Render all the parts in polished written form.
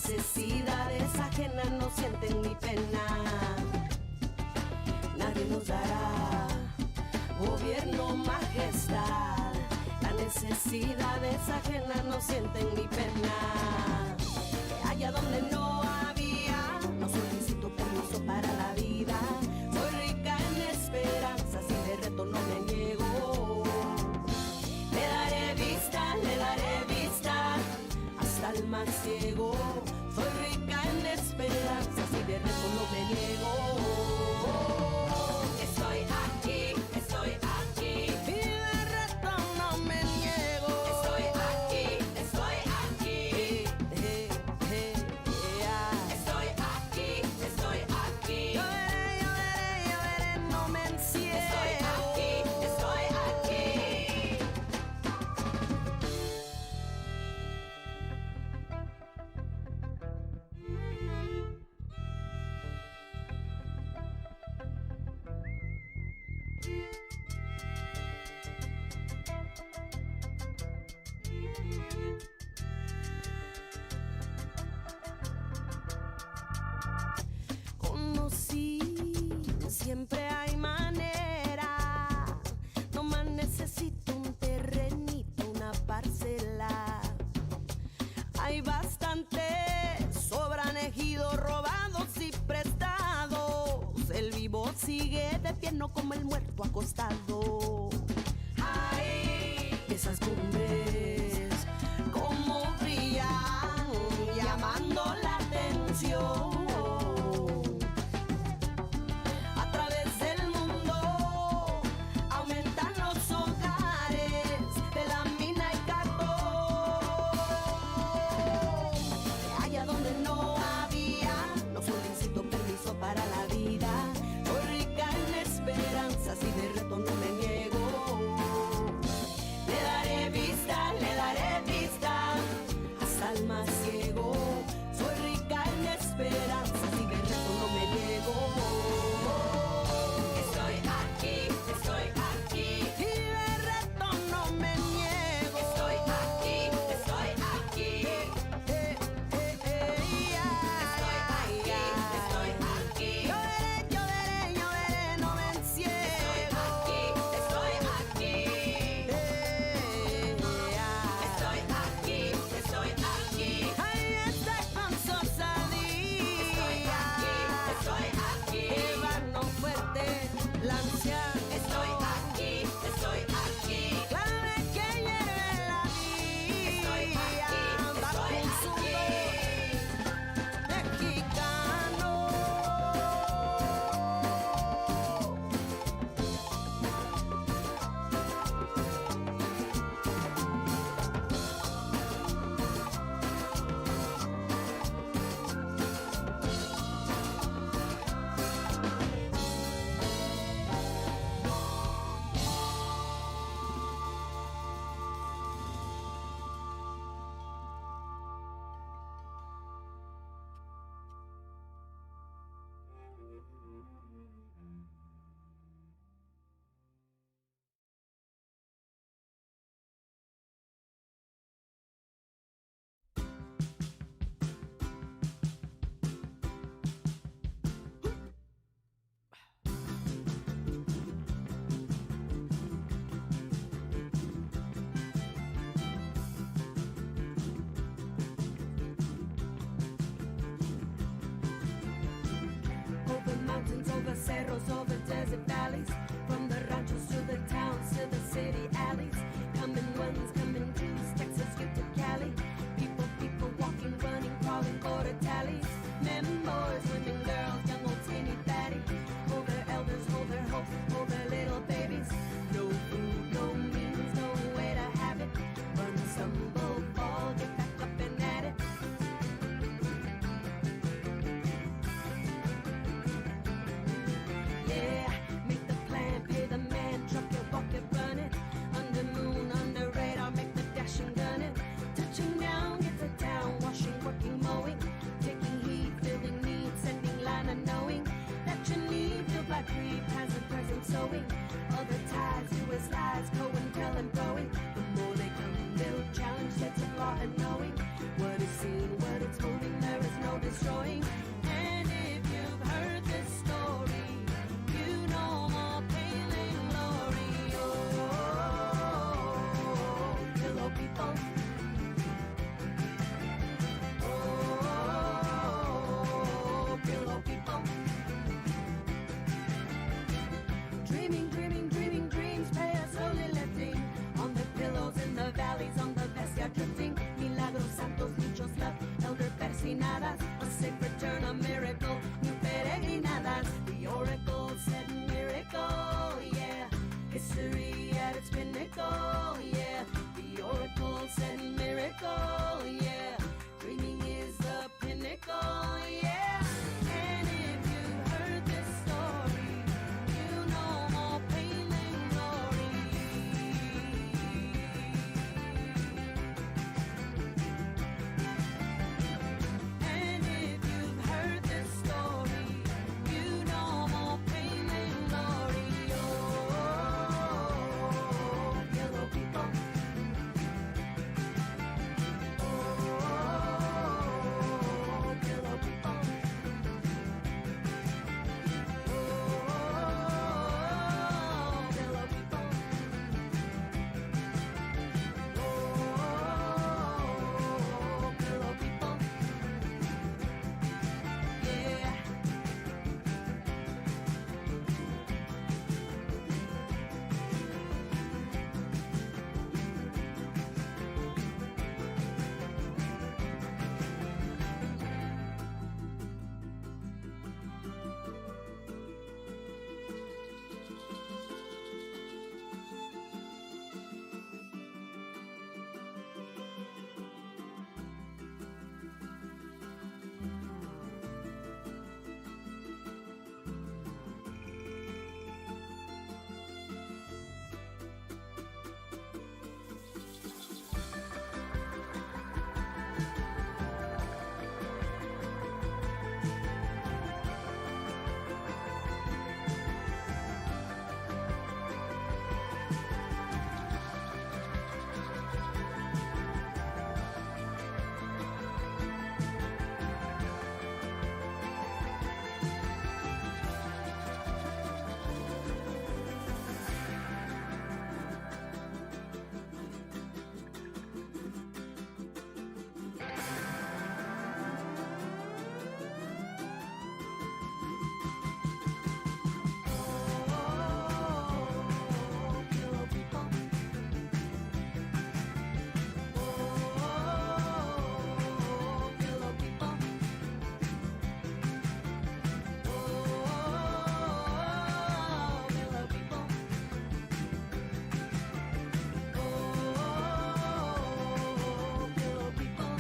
necesidades ajenas no sienten mi pena. Nadie nos dará gobierno, majestad. Las necesidades ajenas no sienten mi pena. Allá donde no había, no solicito permiso para la vida. Soy rica en esperanzas y de reto no me niego. Le daré vista hasta el más ciego. Soy rica en esperanzas y de reto no me niego. Estoy aquí, estoy aquí. Y de reto no me niego. Estoy aquí, estoy aquí. Estoy aquí, estoy aquí. Yo veré, no me encierro. Estoy aquí, estoy aquí. Conocí, siempre hay manera. No más necesito un terrenito, una parcela. Hay bastantes, sobran ejidos robados y prestados. El vivo sigue de pie, no como el muerto acostado. Ay, esas cumbres, cómo brillan, llamando la atención. A través del mundo aumentan los hogares de la mina y carbón. Allá donde no había, no solicito permiso para la vida. Soy rica en esperanzas y de reto no me niego. pillow people. Oh, pillow people. Dreaming, dreaming, dreaming dreams, pay us slowly lifting on the pillows in the valleys, on the bestia drifting. Milagros santos, muchos love, elder persinadas, a sick return, a miracle, new peregrinadas. The oracle said miracle, yeah. History at its pinnacle, yeah. The oracle said miracle, yeah. Dreaming is the pinnacle, yeah. And if you heard this story, you know more pain than glory. And if you've heard this story, you know more pain than glory. Oh, yellow people. Oh, yellow people. Oh, yellow people. Oh, yellow people. Yeah. Pillow people. Oh, pillow people. Oh, pillow people. Oh, pillow people.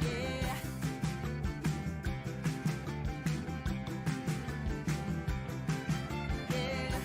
Yeah. Yeah.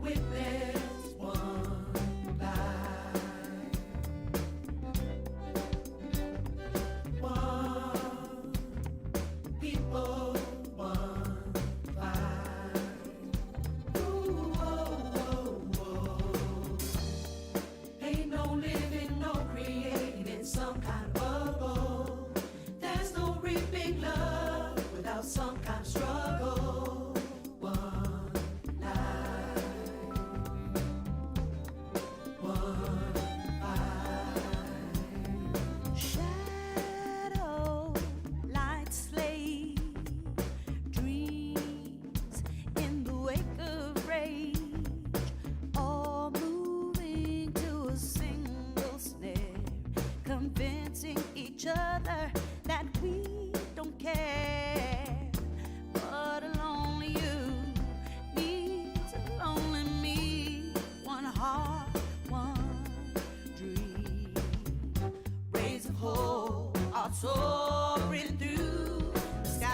Witness one life, one people, one fight. Ooh, oh, oh, oh. Ain't no living, no creating in some kind of bubble. There's no reaping love without some kind of struggle. One life, one fight. Shadow light slay dreams in the wake of rage, all moving to a single snare, convincing each other that we don't care. But a lonely you needs a lonely me, one heart, one dream. Rays of hope are soaring through the sky.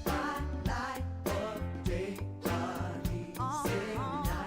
Bright light of day, easy night.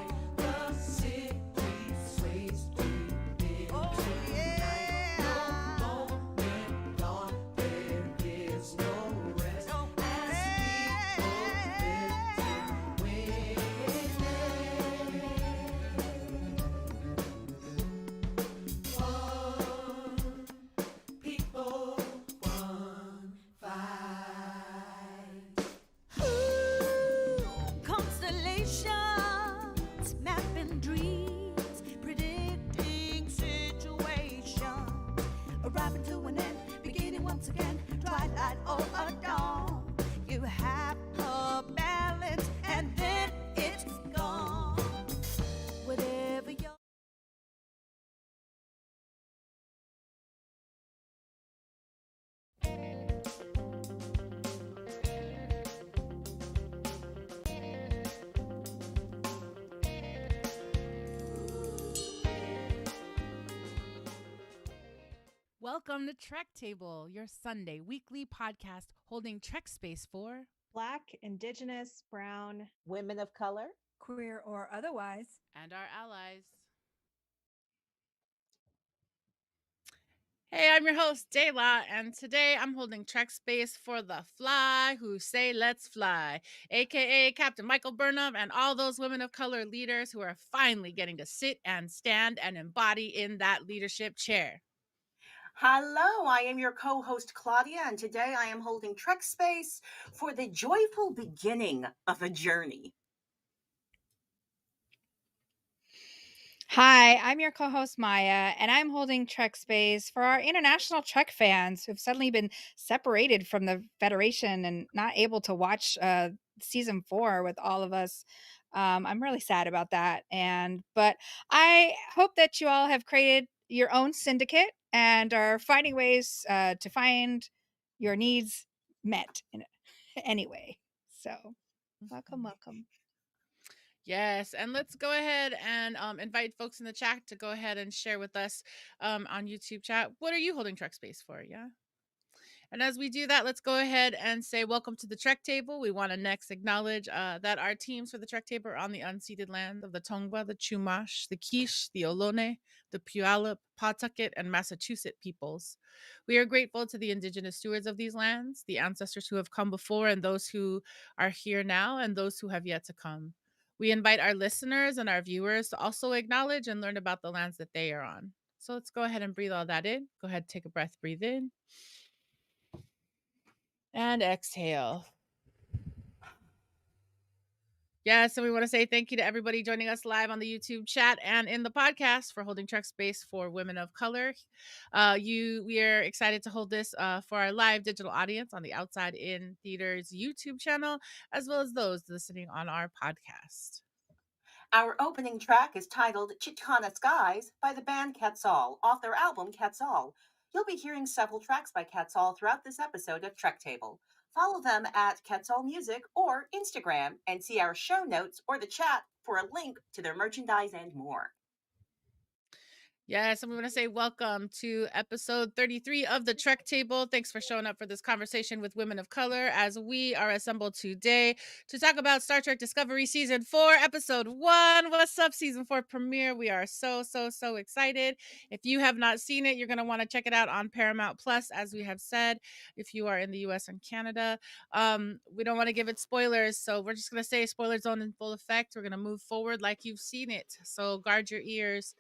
Welcome to Trek Table, your Sunday weekly podcast holding Trek space for Black, Indigenous, Brown, women of color, queer or otherwise, and our allies. Hey, I'm your host, Dayla, and today I'm holding Trek space for the fly who say let's fly, aka Captain Michael Burnham and all those women of color leaders who are finally getting to sit and stand and embody in that leadership chair. Hello, I am your co host Claudia, and today I am holding Trek Space for the joyful beginning of a journey. Hi, I'm your co host Maya, and I'm holding Trek Space for our international Trek fans who've suddenly been separated from the Federation and not able to watch season 4 with all of us. I'm really sad about that. But I hope that you all have created your own syndicate and are finding ways to find your needs met in anyway. So, welcome. Yes, and let's go ahead and invite folks in the chat to go ahead and share with us on YouTube chat. What are you holding Trek space for? Yeah. And as we do that, let's go ahead and say welcome to the Trek Table. We want to next acknowledge that our teams for the Trek Table are on the unceded land of the Tongva, the Chumash, the Quiche, the Ohlone, the Puyallup, Pawtucket, and Massachusetts peoples. We are grateful to the Indigenous stewards of these lands, the ancestors who have come before, and those who are here now, and those who have yet to come. We invite our listeners and our viewers to also acknowledge and learn about the lands that they are on. So let's go ahead and breathe all that in. Go ahead, take a breath, breathe in. And exhale. Yes, and we want to say thank you to everybody joining us live on the YouTube chat and in the podcast for holding Trek space for women of color. We are excited to hold this for our live digital audience on the Outside In Theaters YouTube channel, as well as those listening on our podcast. Our opening track is titled Chicana Skies by the band Quetzal, off their album Quetzal. You'll be hearing several tracks by Quetzal throughout this episode of Trek Table. Follow them at Quetzal Music or Instagram and see our show notes or the chat for a link to their merchandise and more. Yes, and we want to say welcome to episode 33 of the Trek Table. Thanks for showing up for this conversation with women of color as we are assembled today to talk about Star Trek Discovery Season 4, Episode 1. What's up, Season 4 premiere? We are so excited. If you have not seen it, you're going to want to check it out on Paramount Plus, as we have said, if you are in the US and Canada. We don't want to give it spoilers, so we're just going to say spoiler zone in full effect. We're going to move forward like you've seen it, so guard your ears.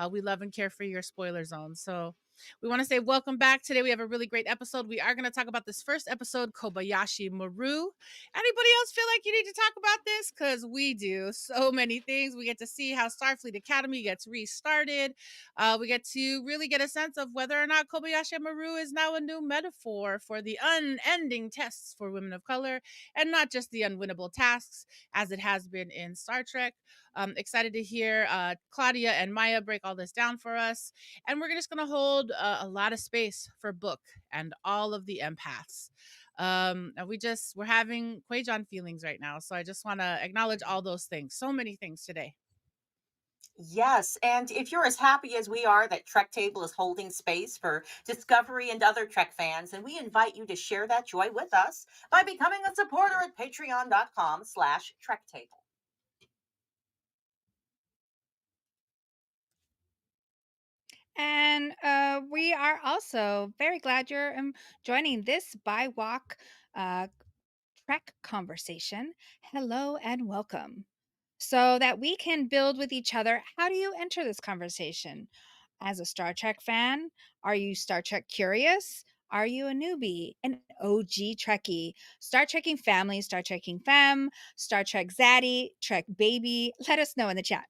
We love and care for your spoiler zone. So we want to say welcome back. Today we have a really great episode. We are going to talk about this first episode, Kobayashi Maru. Anybody else feel like you need to talk about this? Because we do so many things. We get to see how Starfleet Academy gets restarted. We get to really get a sense of whether or not Kobayashi Maru is now a new metaphor for the unending tests for women of color and not just the unwinnable tasks as it has been in Star Trek. Excited to hear Claudia and Maya break all this down for us. And we're just going to hold a lot of space for Book and all of the empaths. And we're having Quajon feelings right now. So I just want to acknowledge all those things. So many things today. Yes, and if you're as happy as we are that Trek Table is holding space for Discovery and other Trek fans, then we invite you to share that joy with us by becoming a supporter at patreon.com/Trek Table. And we are also very glad you're joining this by walk Trek conversation. Hello and welcome. So that we can build with each other, how do you enter this conversation? As a Star Trek fan, are you Star Trek curious? Are you a newbie, an OG Trekkie? Star Trekking family, Star Trekking femme, Star Trek zaddy, Trek baby? Let us know in the chat.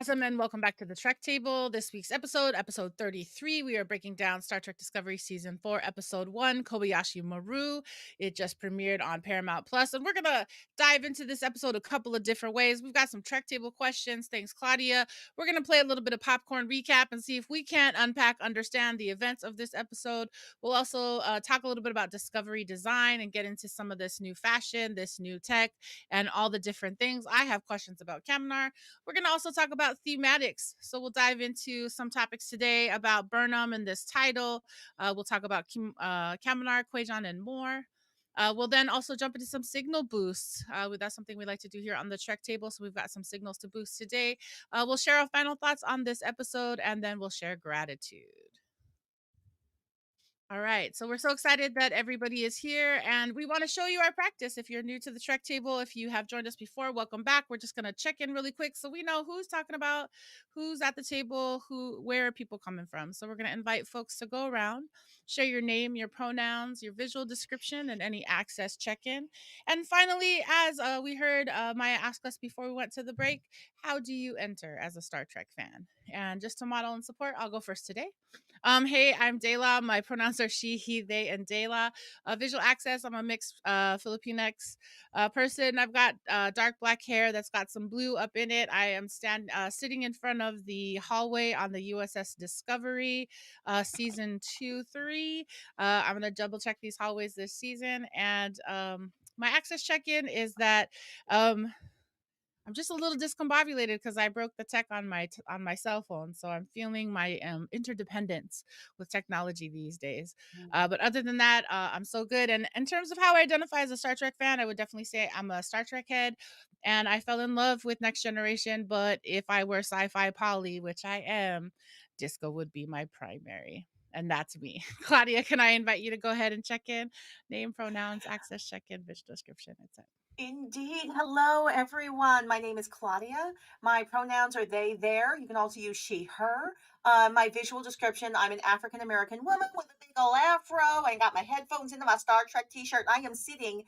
Awesome, and welcome back to the Trek Table. This week's episode 33. We are breaking down Star Trek Discovery Season 4, Episode 1, Kobayashi Maru. It just premiered on Paramount Plus, and we're going to dive into this episode a couple of different ways. We've got some Trek Table questions. Thanks, Claudia. We're going to play a little bit of popcorn recap and see if we can't understand the events of this episode. We'll also talk a little bit about Discovery design and get into some of this new fashion, this new tech, and all the different things. I have questions about Kaminar. We're going to also talk about thematics. So we'll dive into some topics today about Burnham and this title. We'll talk about Kaminar, Quajon, and more. We'll then also jump into some signal boosts. That's something we like to do here on the Trek Table. So we've got some signals to boost today. We'll share our final thoughts on this episode, and then we'll share gratitude. All right, so we're so excited that everybody is here, and we want to show you our practice. If you're new to the Trek Table, if you have joined us before, welcome back. We're just going to check in really quick so we know who's talking about, who's at the table, where are people coming from. So we're going to invite folks to go around, share your name, your pronouns, your visual description, and any access check-in. And finally, as we heard Maya ask us before we went to the break, how do you enter as a Star Trek fan? And just to model and support, I'll go first today. Hey, I'm Dela. My pronouns are she, he, they, and Dela. Visual access, I'm a mixed Filipinx person. I've got dark black hair that's got some blue up in it. I am sitting in front of the hallway on the USS Discovery, season 2, 3. I'm going to double check these hallways this season. And my access check-in is that I'm just a little discombobulated because I broke the tech on my cell phone, so I'm feeling my interdependence with technology these days. But other than that, I'm so good. And in terms of how I identify as a Star Trek fan, I would definitely say I'm a Star Trek head, and I fell in love with Next Generation. But if I were sci-fi poly, which I am, disco would be my primary. And that's me. Claudia, can I invite you to go ahead and check in? Name, pronouns, access check-in, visual description, etc. Indeed. Hello, everyone. My name is Claudia. My pronouns are they, their. You can also use she, her. My visual description, I'm an African American woman with a big old afro. I got my headphones into my Star Trek t shirt. I am sitting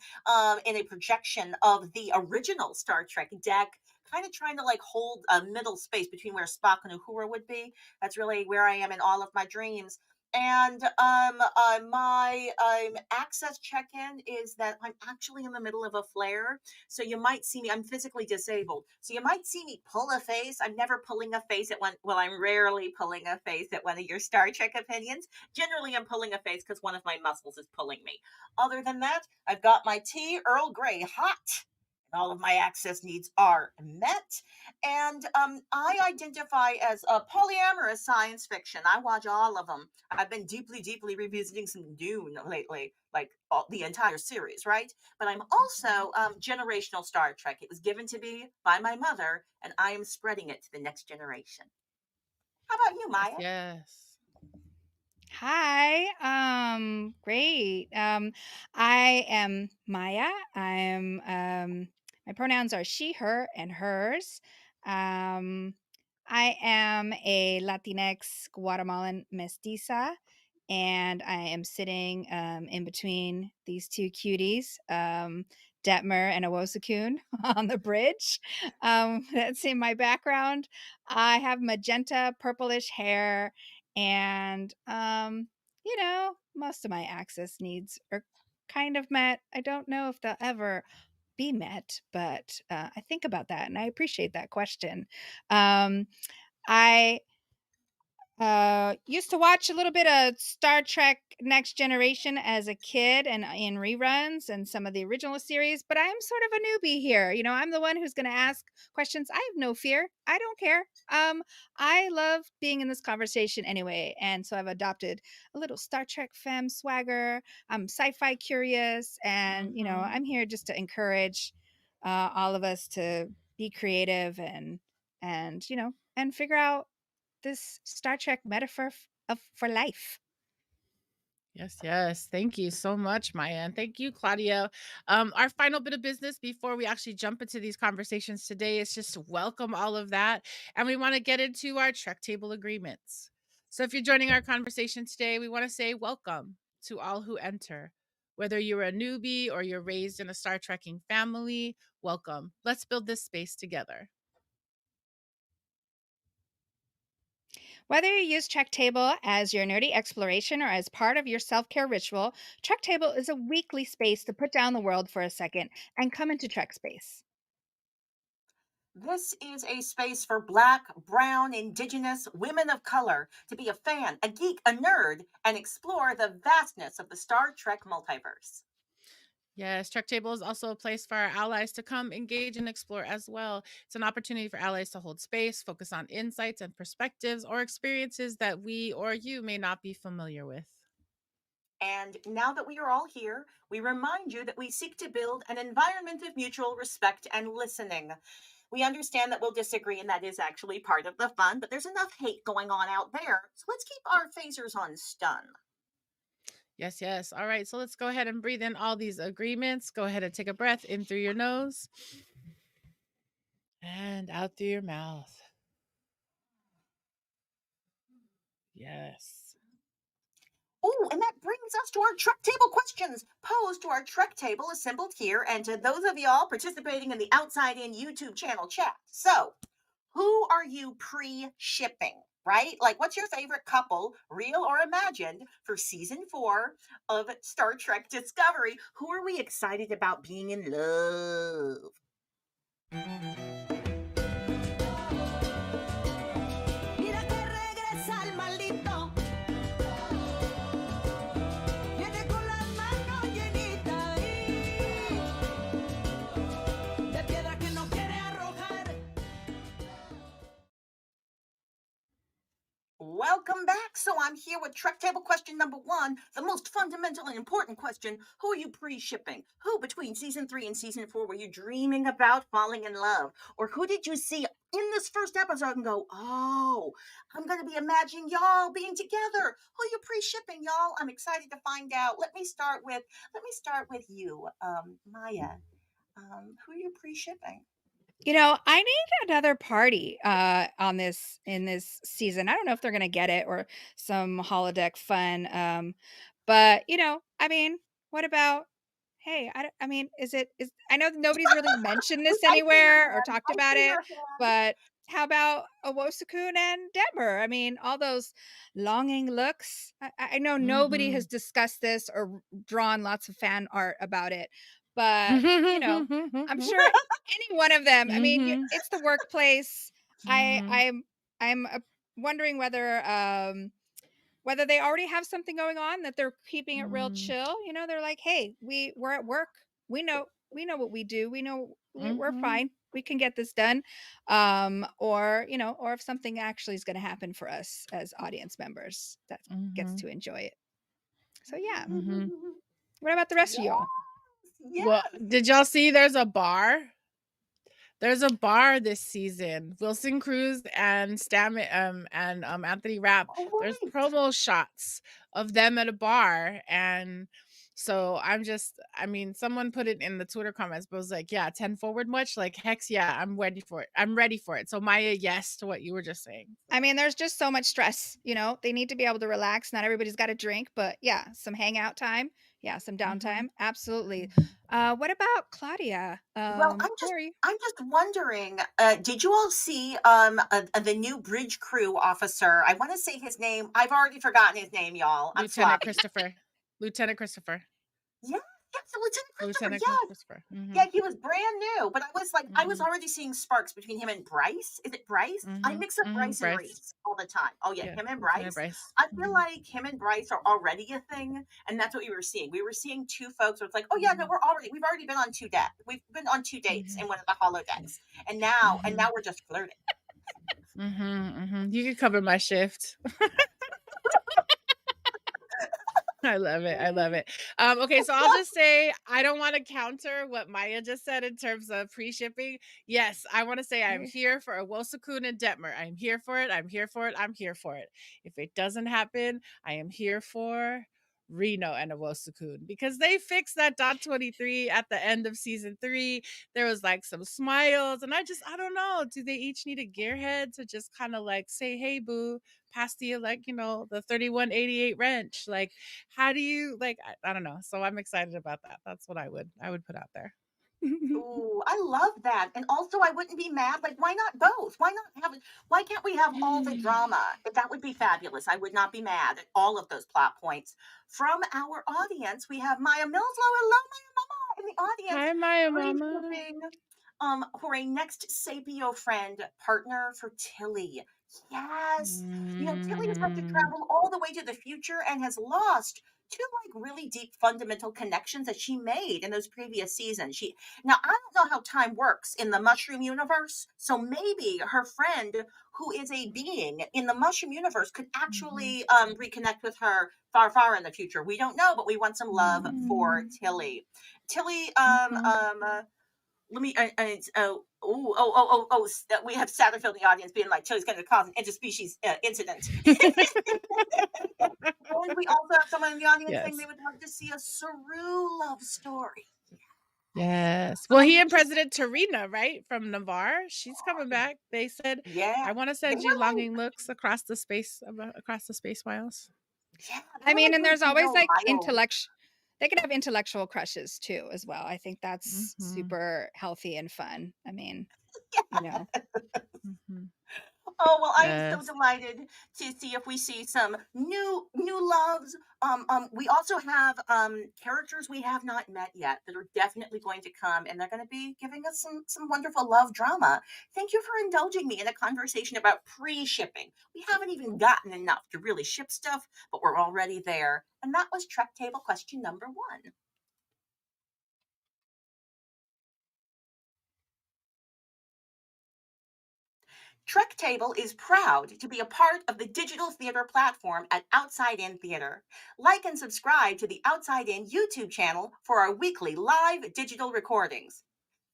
in a projection of the original Star Trek deck, kind of trying to like hold a middle space between where Spock and Uhura would be. That's really where I am in all of my dreams. And my access check-in is that I'm actually in the middle of a flare, so you might see me. I'm physically disabled, so you might see me pull a face. I'm never pulling a face at one. Well, I'm rarely pulling a face at one of your Star Trek opinions. Generally, I'm pulling a face because one of my muscles is pulling me. Other than that, I've got my tea, Earl Grey, hot. And all of my access needs are met. And I identify as a polyamorous science fiction. I watch all of them. I've been deeply, deeply revisiting some Dune lately, like the entire series, right? But I'm also generational Star Trek. It was given to me by my mother, and I am spreading it to the next generation. How about you, Yes, Maya? yes. Hi. Great. I am Maya. My pronouns are she, her, and hers. Um, I am a Latinx Guatemalan mestiza, and I am sitting in between these two cuties, Detmer and Awosakun, on the bridge. That's in my background. I have magenta, purplish hair, and most of my access needs are kind of met. I don't know if they'll ever be met, but I think about that and I appreciate that question. I used to watch a little bit of Star Trek Next Generation as a kid and in reruns and some of the original series, but I'm sort of a newbie here. I'm the one who's going to ask questions. I have no fear. I don't care. I love being in this conversation anyway, and so I've adopted a little Star Trek femme swagger. I'm sci-fi curious, and Mhm. I'm here just to encourage all of us to be creative and figure out this Star Trek metaphor for life. Yes, yes. Thank you so much, Maya. And thank you, Claudia. Our final bit of business before we actually jump into these conversations today is just to welcome all of that. And we want to get into our Trek Table agreements. So if you're joining our conversation today, we want to say welcome to all who enter. Whether you're a newbie or you're raised in a Star Trekking family, welcome. Let's build this space together. Whether you use Trek Table as your nerdy exploration or as part of your self care ritual, Trek Table is a weekly space to put down the world for a second and come into Trek space. This is a space for Black, Brown, Indigenous, women of color to be a fan, a geek, a nerd, and explore the vastness of the Star Trek multiverse. Yes, Trek Table is also a place for our allies to come engage and explore as well. It's an opportunity for allies to hold space, focus on insights and perspectives or experiences that we or you may not be familiar with. And now that we are all here, we remind you that we seek to build an environment of mutual respect and listening. We understand that we'll disagree, and that is actually part of the fun, but there's enough hate going on out there, so let's keep our phasers on stun. Yes, yes. All right, so let's go ahead and breathe in all these agreements. Go ahead and take a breath in through your nose and out through your mouth. Yes. Oh, and that brings us to our Trek Table questions posed to our Trek Table assembled here and to those of y'all participating in the Outside In YouTube channel chat. So, who are you pre-shipping? Right? Like, what's your favorite couple, real or imagined, for season 4 of Star Trek Discovery? Who are we excited about being in love? Mira que regresa el maldito. Viene con las manos llenitas de piedra que no quiere arrojar. Welcome back. So I'm here with Trek Table question number 1, the most fundamental and important question. Who are you pre-shipping? Who between season 3 and season 4 were you dreaming about falling in love? Or who did you see in this first episode and go, oh, I'm going to be imagining y'all being together? Who are you pre-shipping, y'all? I'm excited to find out. Let me start with you, Maya. Who are you pre-shipping? I need another party on this in this season. I don't know if they're gonna get it or some holodeck fun. But what about hey, I mean, is I know nobody's really mentioned this I see your anywhere or hand. talked I about see it, your hand. but how about Owosakun and Detmer? I mean, all those longing looks. I know nobody has Mhm. discussed this or drawn lots of fan art about it, but I'm Mhm. sure any one of them. I mean, Mhm. it's the workplace. I Mhm. I'm wondering whether they already have something going on that they're keeping it real Mhm. chill. They're like, "Hey, we're at work. We know what we do. We know we're Mhm. fine. We can get this done." Or if something actually is going to happen for us as audience members that gets Mhm. to enjoy it. So yeah. Mhm. What about the rest of Yes, y'all? Well, yes. did y'all see there's a bar? There's a bar this season. Wilson Cruz and Anthony Rapp. Oh, There's right. promo shots of them at a bar. And so I mean, someone put it in the Twitter comments, but was like, yeah, 10 forward much? Like, hex yeah, I'm ready for it. I'm ready for it. So Maya, yes to what you were just saying. I mean, there's just so much stress, they need to be able to relax. Not everybody's got a drink, but yeah, some hangout time. Yeah, some Mhm. downtime. Absolutely. Mhm. What about Claudia? Well, Who are you? I'm just wondering, did you all see the new bridge crew officer? I want to say his name. I've already forgotten his name, y'all. I'm Lieutenant sloppy. Christopher. Lieutenant Christopher. Yeah, yes, Lieutenant Christopher. Lieutenant Yes, Christopher. Mhm. yeah, he was brand new, but I was Mhm. already seeing sparks between him and Bryce. Is it Bryce? I Mhm. mix up Mhm. Bryce and Bryce. Reese all the time. Oh yeah, Yeah, him and Lieutenant Bryce. Bryce. I feel Mhm. like him and Bryce are already a thing, and that's what we were seeing. We were seeing two folks where it's like, oh yeah, no, Mhm. we've already been on we've been on 2 dates in Mhm. one of the holodecks, and now Mhm. we're just flirting. Mhm. Mhm. You could cover my shift. I love it. I love it. Okay, so I'll just say I don't want to counter what Maya just said in terms of pre-shipping. Yes, I want to say I'm Okay. here for a Wosakun and Detmer. I'm here for it. I'm here for it. I'm here for it. If it doesn't happen, I am here for Reno and a Wosakun because they fixed that dot 23 at the end of season 3. There was like some smiles, and I don't know. Do they each need a gearhead to just kind of like say, hey, boo, pass the the 3188 wrench? Like, how do you I don't know. So I'm excited about that. That's what I would put out there. Ooh, I love that. And also, I wouldn't be mad. Like, why not both? Why not have it? Why can't we have all the drama? That would be fabulous. I would not be mad at all of those plot points. From our audience, we have Maya Millslow. Hello, Maya Mama, in the audience. Hi, Maya Mama. Pre-shipping for a next Sapio friend partner for Tilly. Yes. You know, Tilly has had to Mm. travel all the way to the future and has lost two like really deep fundamental connections that she made in those previous seasons. She now I don't know how time works in the mushroom universe, so maybe her friend who is a being in the mushroom universe could Mhm. actually reconnect with her far, far in the future. We don't know, but we want some love for Mm. Tilly. Tilly, Mhm. let me it's we have Satterfield in the audience being like Tilly's going to cause an interspecies incident. And we also have someone in the audience saying they Yes. would love to see a Saru love story. Yes. Well, he and Just President Tarina, right, from Navarre, she's coming back. They said, yeah, "I want to they send you were like longing looks across the space miles." yeah, they I were mean, like and really there's always like mild. they could have intellectual crushes too as well. I think that's Mhm. super healthy and fun. I mean, you Yeah. know. Mhm. Oh well, I am so Yes. delighted to see if we see some new loves. We also have characters we have not met yet that are definitely going to come, and they're going to be giving us some wonderful love drama. Thank you for indulging me in a conversation about pre-shipping. We haven't even gotten enough to really ship stuff, but we're already there. And that was Trek Table question number one. Trek Table is proud to be a part of the digital theater platform at Outside In Theater. Like and subscribe to the Outside In YouTube channel for our weekly live digital recordings.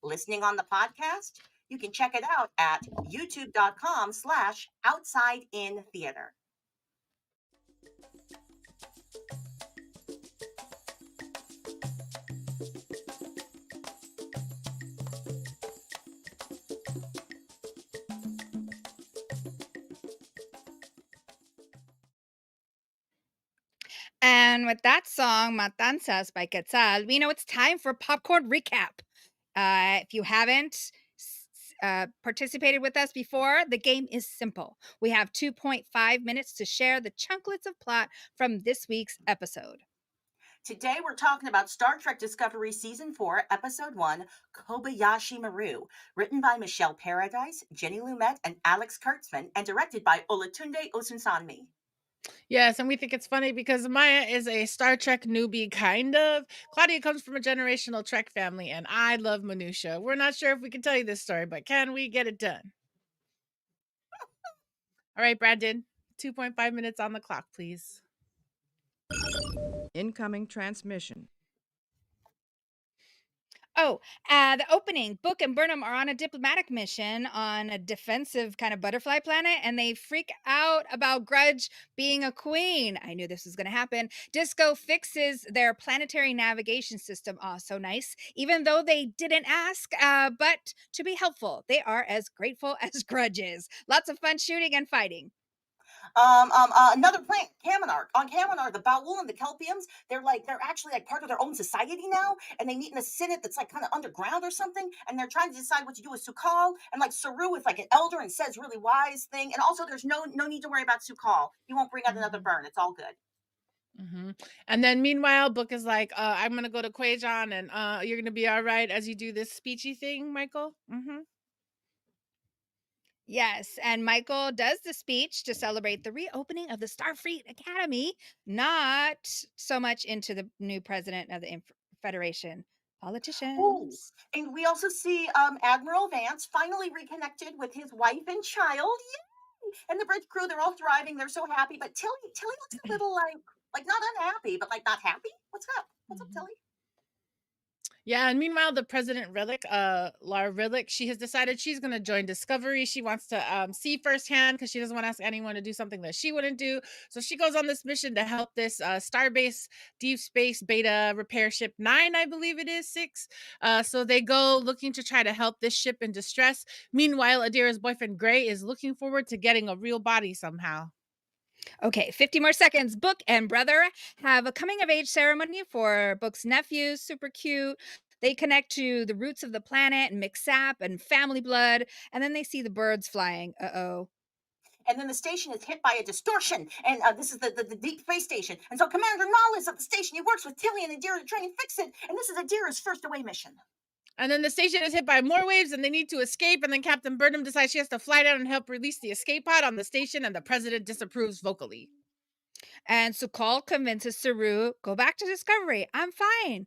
Listening on the podcast? You can check it out at youtube.com/outside in theater. And with that song, Matanzas by Quetzal, we know it's time for popcorn recap. If you haven't participated with us before, the game is simple. We have 2.5 minutes to share the chunklets of plot from this week's episode. Today we're talking about Star Trek Discovery Season 4, Episode 1, Kobayashi Maru, written by Michelle Paradise, Jenny Lumet, and Alex Kurtzman, and directed by Olatunde Osunsanmi. Yes, and we think it's funny because Maya is a Star Trek newbie, kind of. Claudia comes from a generational Trek family, and I love minutia. We're not sure if we can tell you this story, but can we get it done? All right, Brandon, 2.5 minutes on the clock, please. Incoming transmission. Oh, the opening. Book and Burnham are on a diplomatic mission on a defensive kind of butterfly planet, and they freak out about Grudge being a queen. I knew this was going to happen. Disco fixes their planetary navigation system. Oh, so nice. Even though they didn't ask, but to be helpful, they are as grateful as Grudge is. Lots of fun shooting and fighting. Another planet, Kaminar. On Kaminar, the Baul and the Kelpians, they're actually like part of their own society now, and they meet in a synod that's like kind of underground or something, and they're trying to decide what to do with Sukal. And like Saru is like an elder and says really wise thing, and also there's no need to worry about Sukal. He won't bring out another Mhm. burn. It's all good. And then meanwhile, Book is like, I'm gonna go to Quajon, and you're gonna be all right as you do this speechy thing, Michael. Yes, and Michael does the speech to celebrate the reopening of the Starfleet Academy, not so much into the new president of the Federation. Ooh, Politicians. and we also see Admiral Vance finally reconnected with his wife and child. Yay! And the bridge crew, they're all thriving. They're so happy. But Tilly looks a little like not unhappy, but like not happy. What's up? What's up, Mhm. Tilly? Yeah, and meanwhile, the President Relic, Lara Relic, she has decided she's going to join Discovery. She wants to see firsthand because she doesn't want to ask anyone to do something that she wouldn't do. So she goes on this mission to help this Starbase Deep Space Beta Repair Ship 9, I believe it is, 6. So they go looking to try to help this ship in distress. Meanwhile, Adira's boyfriend Gray is looking forward to getting a real body somehow. Okay, 50 more seconds. Book and Brother have a coming of age ceremony for Book's nephews. Super cute. They connect to the roots of the planet and mix sap and family blood, and then they see the birds flying. Uh-oh. And then the station is hit by a distortion, and this is the deep space station. And so Commander Knowles of the station, he works with Tilly and Adira to try and fix it. And this is Adira's first away mission. And then the station is hit by more waves and they need to escape. And then Captain Burnham decides she has to fly down and help release the escape pod on the station. And the president disapproves vocally. And Sukal convinces Saru, go back to Discovery. I'm fine.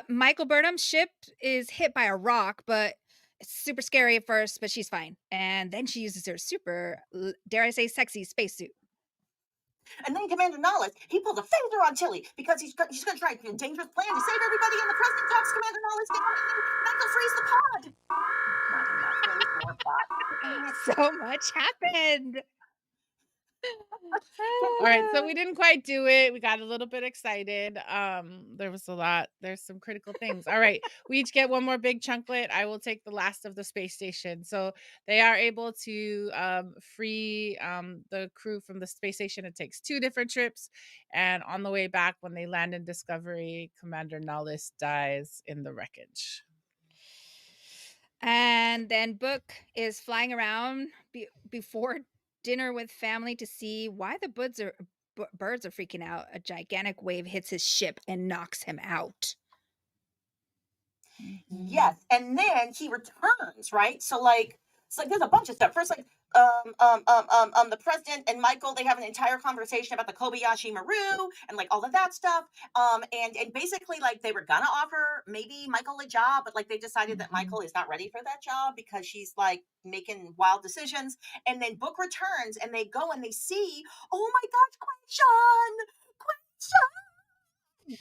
Michael Burnham's ship is hit by a rock, but it's super scary at first, but she's fine. And then she uses her super, dare I say, sexy spacesuit. And then Commander Knowles, he pulls a finger on Tilly because he's going to try a dangerous plan to save everybody. And the president talks Commander Knowles down, and then Michael frees the pod. So much happened. All right, so we didn't quite do it. We got a little bit excited. There was a lot. There's some critical things. All right, we each get one more big chunklet. I will take the last of the space station. So they are able to free the crew from the space station. It takes 2 different trips, and on the way back, when they land in Discovery, Commander Knowles dies in the wreckage. And then Book is flying around before dinner with family to see why the birds are freaking out. A gigantic wave hits his ship and knocks him out. Yes, and then he returns, right? So like there's a bunch of stuff. First, the president and Michael, they have an entire conversation about the Kobayashi Maru and like all of that stuff. And basically like they were gonna offer maybe Michael a job, but like they decided that Michael is not ready for that job because she's like making wild decisions. And then Book returns and they go and they see, oh my gosh,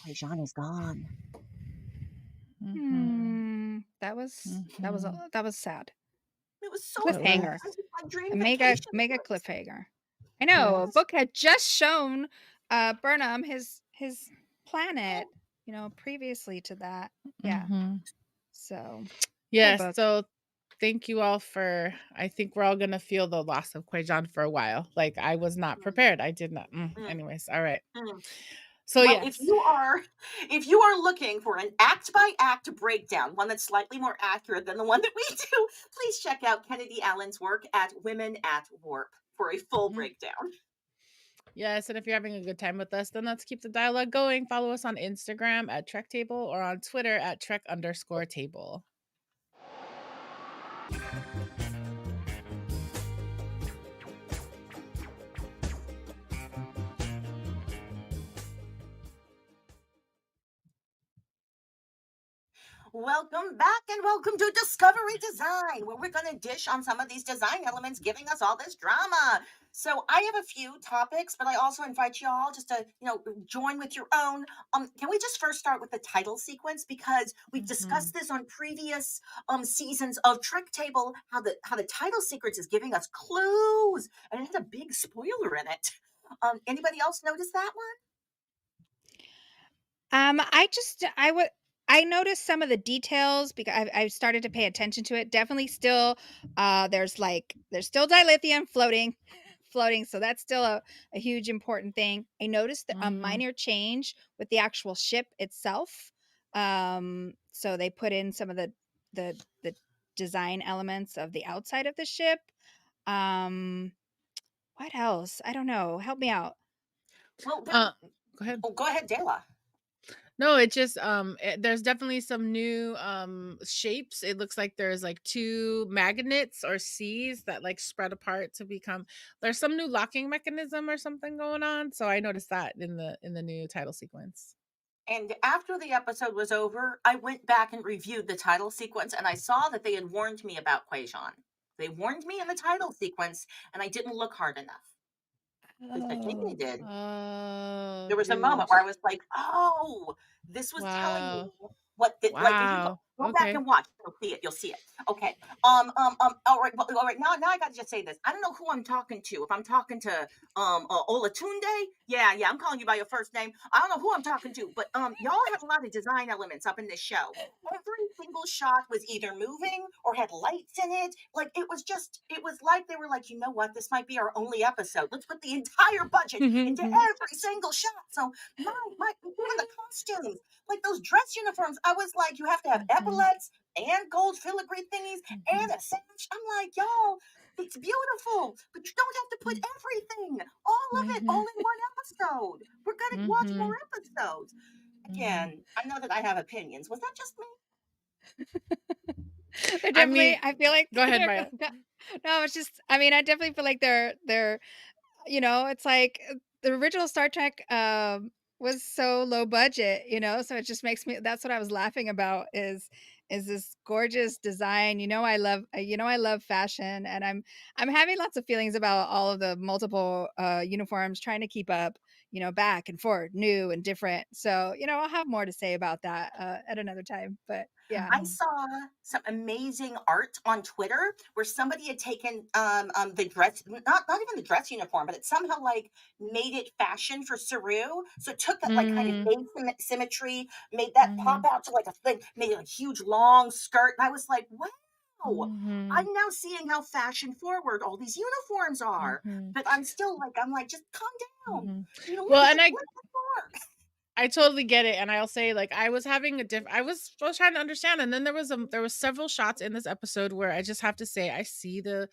Quayshawn is gone. That was sad. It was so cliffhanger. Like mega cliffhanger. I know. Yes. Book had just shown Burnham his planet, previously to that. Yeah. So yes, Book. so thank you all for, I think we're all gonna feel the loss of Quayshawn for a while. Like I was not prepared. I did not. Anyways, all right. So well, yes. if you are looking for an act by act breakdown, one that's slightly more accurate than the one that we do, please check out Kennedy Allen's work at Women at Warp for a full breakdown. Yes, and if you're having a good time with us, then let's keep the dialogue going. Follow us on Instagram at Trek Table or on Twitter at Trek_Table. Welcome back and welcome to Discovery Design, where we're going to dish on some of these design elements giving us all this drama. So I have a few topics, but I also invite you all just to, join with your own. Can we just first start with the title sequence, because we've discussed this on previous seasons of Trek Table, how the title sequence is giving us clues, and it has a big spoiler in it. Anybody else notice that one? I noticed some of the details because I've started to pay attention to it. Definitely still, there's still dilithium floating, so that's still a huge important thing. I noticed a minor change with the actual ship itself. So they put in some of the design elements of the outside of the ship. What else? I don't know. Help me out. Well, go ahead. Oh, go ahead, Dela. No, it just there's definitely some new shapes. It looks like there's like 2 magnets or C's that like spread apart to become, there's some new locking mechanism or something going on. So I noticed that in the new title sequence. And after the episode was over, I went back and reviewed the title sequence, and I saw that they had warned me about Quayshawn. They warned me in the title sequence, and I didn't look hard enough. I think they did. There was a moment where I was like, "Oh, this was telling me what." Like, Go back Okay. and watch. You'll see it. You'll see it. Okay. All right. Well, all right. Now I got to just say this. I don't know who I'm talking to. If I'm talking to Olatunde, yeah. I'm calling you by your first name. I don't know who I'm talking to, but y'all had a lot of design elements up in this show. Every single shot was either moving or had lights in it. Like it was like they were like, you know what? This might be our only episode. Let's put the entire budget into every single shot. So even the costumes, like those dress uniforms, I was like, you have to have epaulets and gold filigree thingies and a sandwich. I'm like, y'all, it's beautiful, but you don't have to put everything, all of it, all in one episode. We're gonna watch more episodes. Again, I know that I have opinions. Was that just me? They're I definitely, mean, I feel like go ahead, they're Maya. no, it's just, I mean, I definitely feel like they're it's like the original Star Trek was so low budget, so it just makes me, that's what I was laughing about is this gorgeous design. I love fashion, and I'm having lots of feelings about all of the multiple uniforms, trying to keep up, back and forth, new and different. So, I'll have more to say about that at another time, but yeah. I saw some amazing art on Twitter where somebody had taken the dress, not even the dress uniform, but it somehow like made it fashion for Saru. So it took that like kind of asymmetry, made that pop out to like a thing, made it a huge long skirt. And I was like, wow, I'm now seeing how fashion forward all these uniforms are. But I'm like, just calm down. Well, Let and the work. I totally get it, and I will say, like, I was having I was trying to understand, and then there was several shots in this episode where I just have to say I see the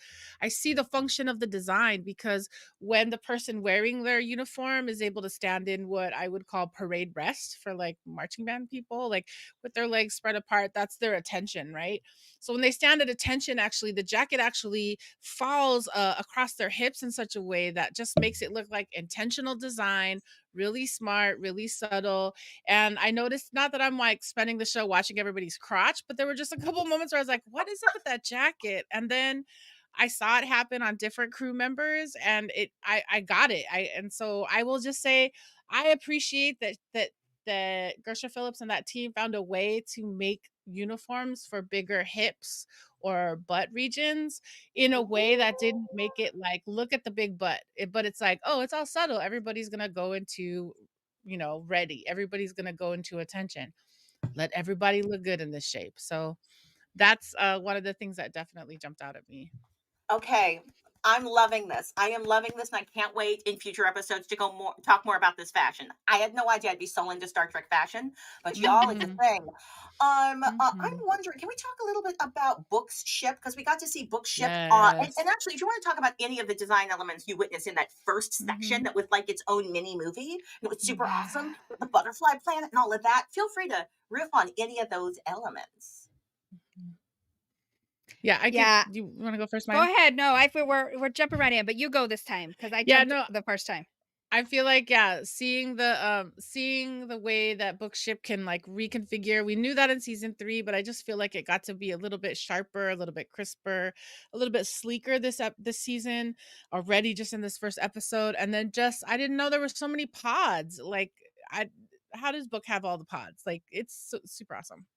function of the design, because when the person wearing their uniform is able to stand in what I would call parade rest for like marching band people, like with their legs spread apart, that's their attention, right? So when they stand at attention, actually the jacket actually falls across their hips in such a way that just makes it look like intentional design, really smart, really subtle. And I noticed, not that I'm like spending the show watching everybody's crotch, but there were just a couple moments where I was like, what is up with that jacket? And then I saw it happen on different crew members, and I got it. And so I will just say I appreciate that Gersha Phillips and that team found a way to make uniforms for bigger hips or butt regions in a way that didn't make it like, look at the big butt. But it's like, oh, it's all subtle. Everybody's gonna go into, ready. Everybody's gonna go into attention. Let everybody look good in this shape. So that's one of the things that definitely jumped out at me. Okay, I'm loving this. I am loving this, and I can't wait in future episodes to talk more about this fashion. I had no idea I'd be so into Star Trek fashion, but y'all, it's a Mhm, thing. I'm mhm. wondering, can we talk a little bit about Book's ship? Because we got to see Book's ship. And Yes. actually, if you want to talk about any of the design elements you witnessed in that first section, Mhm. that was like its own mini movie, it was super Yeah. awesome with the butterfly planet and all of that. Feel free to riff on any of those elements. Yeah, I could. Yeah. You want to go first, Go Maya? ahead. No, I feel we're jumping right in, but you go this time because I Yeah, jumped no, the first time. I feel like, yeah, seeing the way that Bookship can like reconfigure. We knew that in season 3, but I just feel like it got to be a little bit sharper, a little bit crisper, a little bit sleeker this season already, just in this first episode. And then just, I didn't know there were so many pods. Like, I how does Book have all the pods? Like, it's super awesome.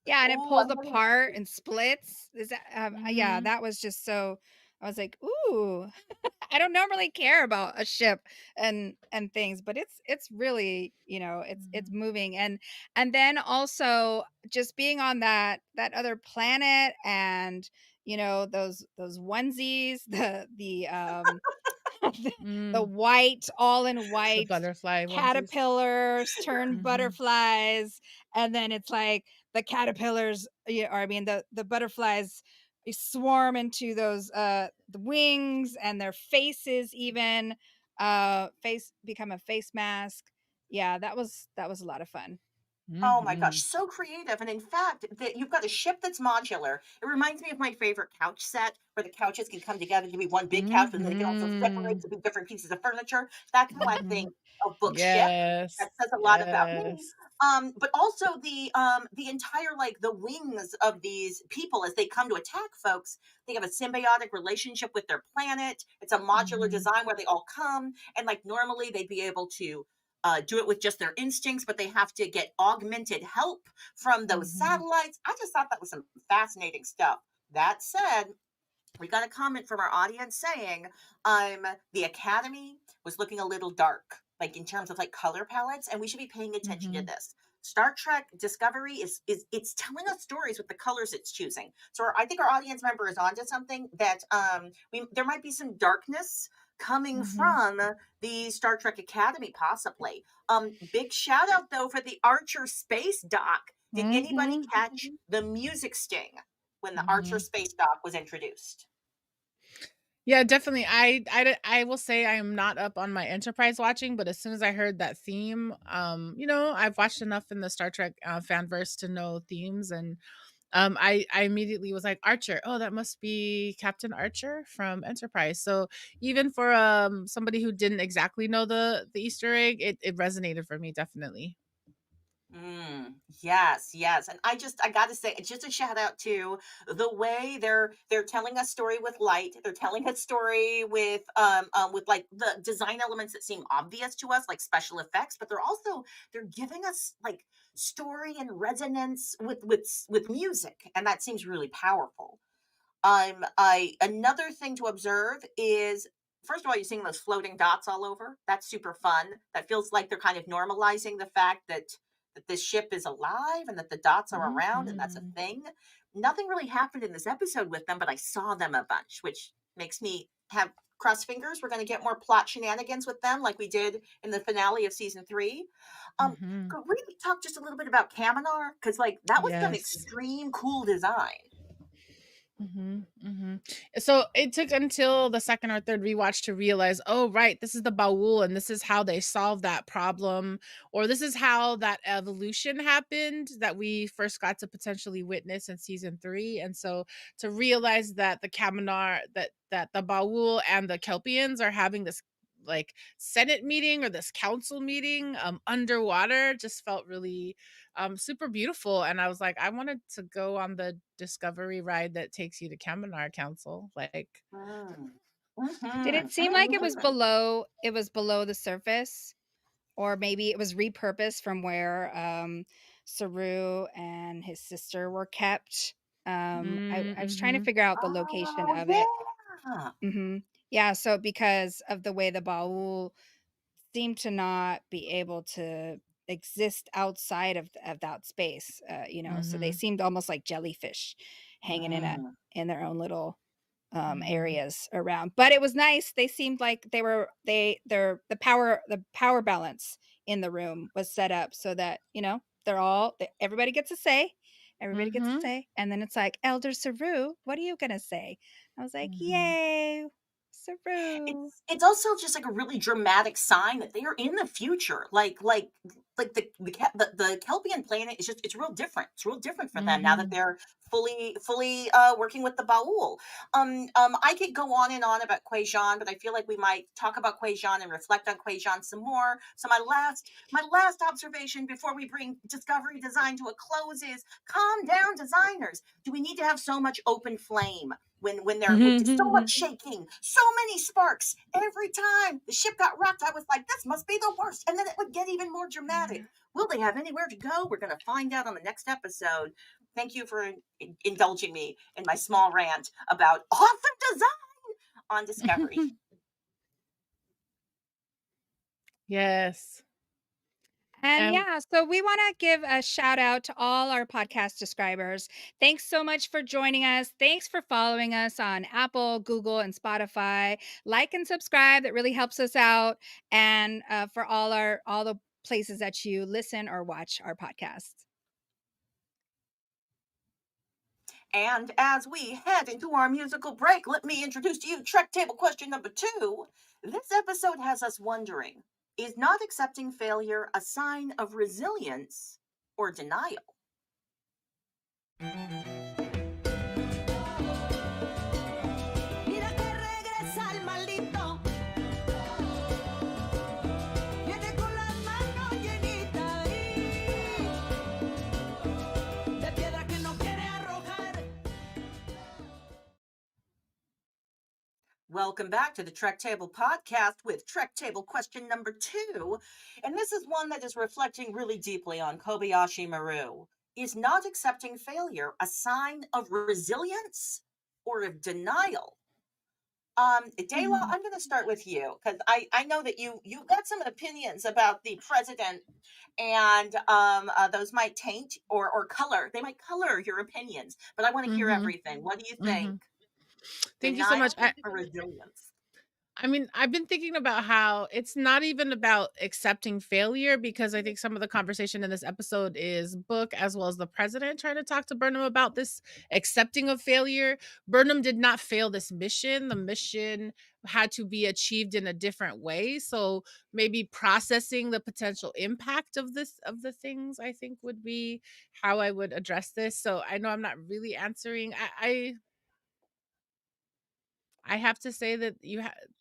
Yeah, and it Oh, pulls I'm gonna. apart and splits. Is that yeah, Mhm. that was just so, I was like, "Ooh." I don't normally care about a ship and things, but it's really, it's Mhm. moving, and then also just being on that other planet, and those onesies, the the Mm, white, all in the white butterfly onesies. caterpillars turn Mhm. butterflies, and then it's like the caterpillars, yeah, or I mean the butterflies swarm into those the wings, and their faces even face become a face mask. Yeah, that was a lot of fun. Oh my gosh, Mhm. so creative. And in fact, that you've got a ship that's modular. It reminds me of my favorite couch set where the couches can come together to be one big couch, but then they can also separate Mhm. to be different pieces of furniture. That's how I Mhm. think of Book's ship. Yes. That says a lot about me. Yes. But also the entire like the wings of these people as they come to attack folks, they have a symbiotic relationship with their planet. It's a modular Mhm. design where they all come, and like normally they'd be able to do it with just their instincts, but they have to get augmented help from those satellites. I just thought that was some fascinating stuff. That said, we got a comment from our audience saying the Academy was looking a little dark, like in terms of like color palettes, and we should be paying attention to this. Star Trek Discovery is it's telling us stories with the colors it's choosing. So I think our audience member is onto something that there might be some darkness coming from the Star Trek Academy, possibly. Big shout out though for the Archer space dock. Did anybody catch the music sting when the Archer space dock was introduced? Yeah, definitely. I will say I am not up on my Enterprise watching, but as soon as I heard that theme, I've watched enough in the Star Trek fanverse to know themes, and I immediately was like, Archer. Oh, that must be Captain Archer from Enterprise. So even for somebody who didn't exactly know the Easter egg, it resonated for me definitely. Yes. And I gotta say, just a shout out to the way they're telling a story with light. They're telling a story with like the design elements that seem obvious to us, like special effects, but they're giving us like story and resonance with music, and that seems really powerful. I Another thing to observe is, first of all, you're seeing those floating dots all over. That's super fun. That feels like they're kind of normalizing the fact that this ship is alive and that the dots are around and that's a thing. Nothing really happened in this episode with them, but I saw them a bunch, which makes me have cross fingers. We're going to get more plot shenanigans with them, like we did in the finale of season 3. Could we talk just a little bit about Kaminar? Because like that was some Yes. extreme cool design. So it took until the second or third rewatch to realize, oh, right, this is the Baul, and this is how they solved that problem, or this is how that evolution happened that we first got to potentially witness in season 3. And so to realize that the Kaminar, that the Baul and the Kelpians are having this like Senate meeting or this council meeting underwater just felt really super beautiful. And I was like, I wanted to go on the Discovery ride that takes you to Kaminar Council. Like, Mm. Did it seem like it was below the surface? Or maybe it was repurposed from where Saru and his sister were kept. I was trying to figure out the location Oh, of it. yeah. Yeah, so because of the way the Baul seem to not be able to exist outside of that space, so they mhm, seemed almost like jellyfish hanging Mm. in their own little mhm, areas around. But it was nice. They seemed like the power balance in the room was set up so that, everybody gets a say. Everybody gets a mhm, say. And then it's like, Elder Saru, what are you gonna say? I was like, mhm, yay, Saru. It's also just like a really dramatic sign that they are in the future. Like the Kelpian planet is just it's real different. It's real different for them now that mhm, they're fully working with the Baul. I could go on and on about Quajan, but I feel like we might talk about Quajan and reflect on Quajan some more. So my last observation before we bring Discovery Design to a close is calm down, designers. Do we need to have so much open flame? When there with so much shaking, so many sparks every time the ship got rocked, I was like, this must be the worst. And then it would get even more dramatic. Will they have anywhere to go? We're going to find out on the next episode. Thank you for indulging me in my small rant about awesome design on Discovery. yes. And And yeah, so we want to give a shout out to all our podcast subscribers. Thanks so much for joining us. Thanks for following us on Apple, Google, and Spotify. Like and subscribe. That really helps us out. And for all the places that you listen or watch our podcasts. And as we head into our musical break, let me introduce to you Trek Table question number 2. This episode has us wondering, is not accepting failure a sign of resilience or denial? Mira que regresa el maldito. Viene con las manos llenitas de piedra que no quiere arrojar. Welcome back to the Trek Table podcast with Trek Table question number 2. And this is one that is reflecting really deeply on Kobayashi Maru. Is not accepting failure a sign of resilience or of denial? Dayla, Mhm. I'm going to start with you because I know that you've got some opinions about the president, and those might taint or color. They might color your opinions, but I want to hear Mhm. everything. What do you think? Mhm. Thank you so much. Denial or resilience? I mean, I've been thinking about how it's not even about accepting failure because I think some of the conversation in this episode is Book as well as the president trying to talk to Burnham about this accepting of failure. Burnham did not fail this mission. The mission had to be achieved in a different way. So maybe processing the potential impact of the things I think would be how I would address this. So I know I'm not really answering. I have to say that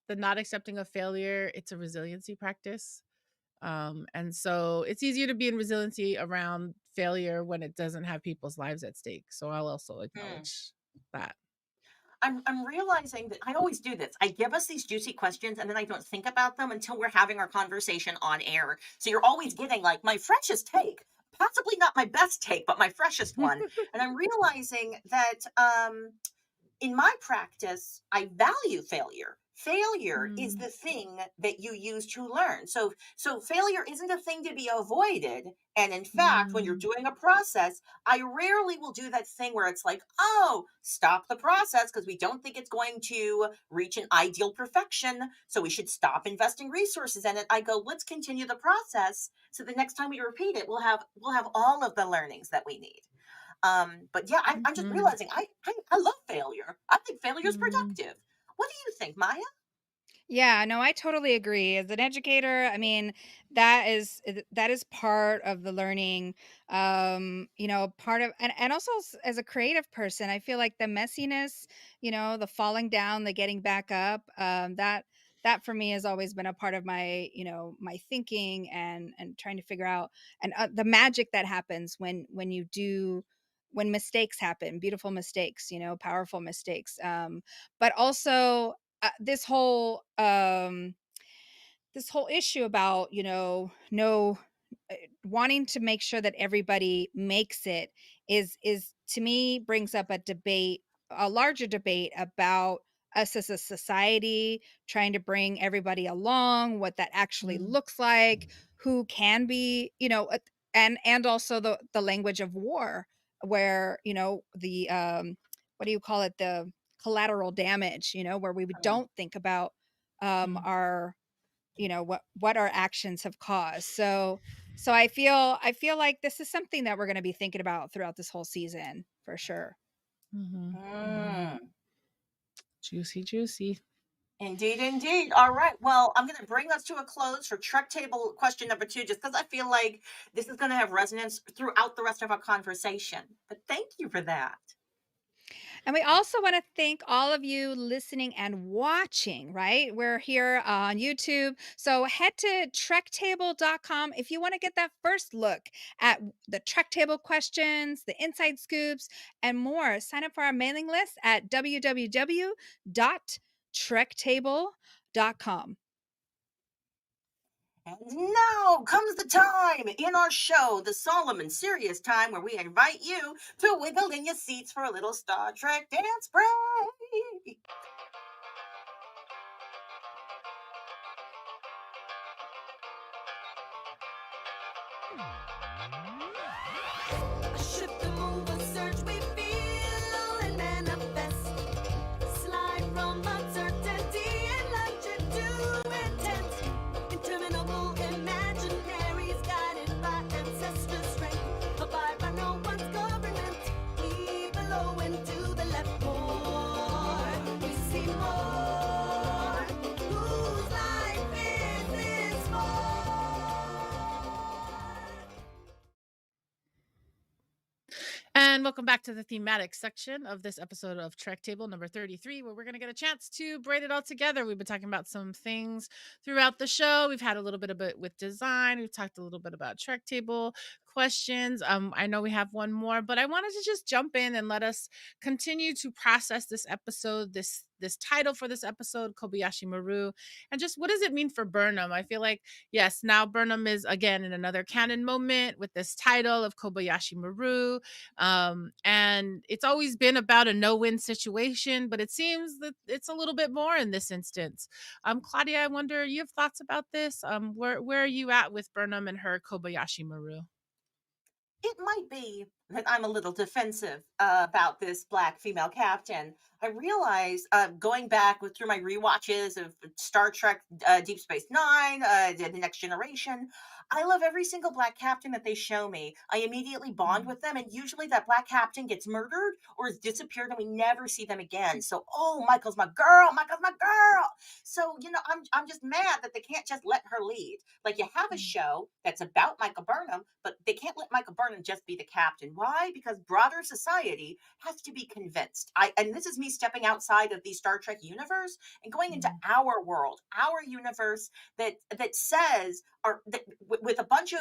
the not accepting of failure, it's a resiliency practice. And so it's easier to be in resiliency around failure when it doesn't have people's lives at stake. So I'll also Hmm. acknowledge that. I'm realizing that I always do this. I give us these juicy questions and then I don't think about them until we're having our conversation on air. So you're always getting like my freshest take, possibly not my best take, but my freshest one. And I'm realizing that in my practice, I value failure. Failure is Mm, the thing that you use to learn. So failure isn't a thing to be avoided. And in fact, when you're mm, doing a process, I rarely will do that thing where it's like, oh, stop the process because we don't think it's going to reach an ideal perfection. So we should stop investing resources in it. I go, let's continue the process. So the next time we repeat it, we'll have all of the learnings that we need. But yeah, I'm just mhm, realizing I love failure. I think failure is mhm, productive. What do you think, Maya? Yeah, no, I totally agree. As an educator, I mean, that is part of the learning. Part of and also as a creative person, I feel like the messiness, the falling down, the getting back up, that for me has always been a part of my thinking and trying to figure out and the magic that happens when mistakes happen, beautiful mistakes, powerful mistakes. But also this whole issue about no wanting to make sure that everybody makes it is to me brings up a larger debate about us as a society trying to bring everybody along, what that actually mm, looks like, who can be, and also the language of war, where the what do you call it, the collateral damage, where we Mm, don't think about mm, our what our actions have caused. So I feel like this is something that we're going to be thinking about throughout this whole season for sure. mhm, mhm. mm. Juicy, juicy. Indeed, indeed. All right. Well, I'm going to bring us to a close for Trek Table question number 2, just because I feel like this is going to have resonance throughout the rest of our conversation. But thank you for that. And we also want to thank all of you listening and watching, right? We're here on YouTube. So head to trektable.com if you want to get that first look at the Trek Table questions, the inside scoops, and more. Sign up for our mailing list at www.trektable.com. And now comes the time in our show, the solemn and serious time where we invite you to wiggle in your seats for a little Star Trek dance break. A shift, a move, a surge, we feel and manifest. Slide from uncertainty and lunge into intent. Interminable imaginaries guided by ancestor strength. Abide by no one's government. We blow into the left more. We see more. Whose life is this for? And welcome back to the thematic section of this episode of Trek Table number 33, where we're going to get a chance to braid it all together. We've been talking about some things throughout the show. We've had a little bit of it with design. We've talked a little bit about Trek Table questions. I know we have one more, but I wanted to just jump in and let us continue to process this episode, this title for this episode, Kobayashi Maru, and just what does it mean for Burnham? I feel like, yes, now Burnham is again in another canon moment with this title of Kobayashi Maru. And it's always been about a no-win situation, but it seems that it's a little bit more in this instance. Claudia, I wonder, you have thoughts about this? Where are you at with Burnham and her Kobayashi Maru? It might be that I'm a little defensive about this black female captain. I realize going back through my rewatches of Star Trek, Deep Space Nine, The Next Generation, I love every single black captain that they show me. I immediately bond Mm, with them, and usually that black captain gets murdered or has disappeared, and we never see them again. So, oh, Michael's my girl. Michael's my girl. So, I'm just mad that they can't just let her lead. Like, you have a mm, show that's about Michael Burnham, but they can't let Michael Burnham just be the captain. Why? Because broader society has to be convinced. And this is me stepping outside of the Star Trek universe and going into mm, our world, our universe that says, or that, with a bunch of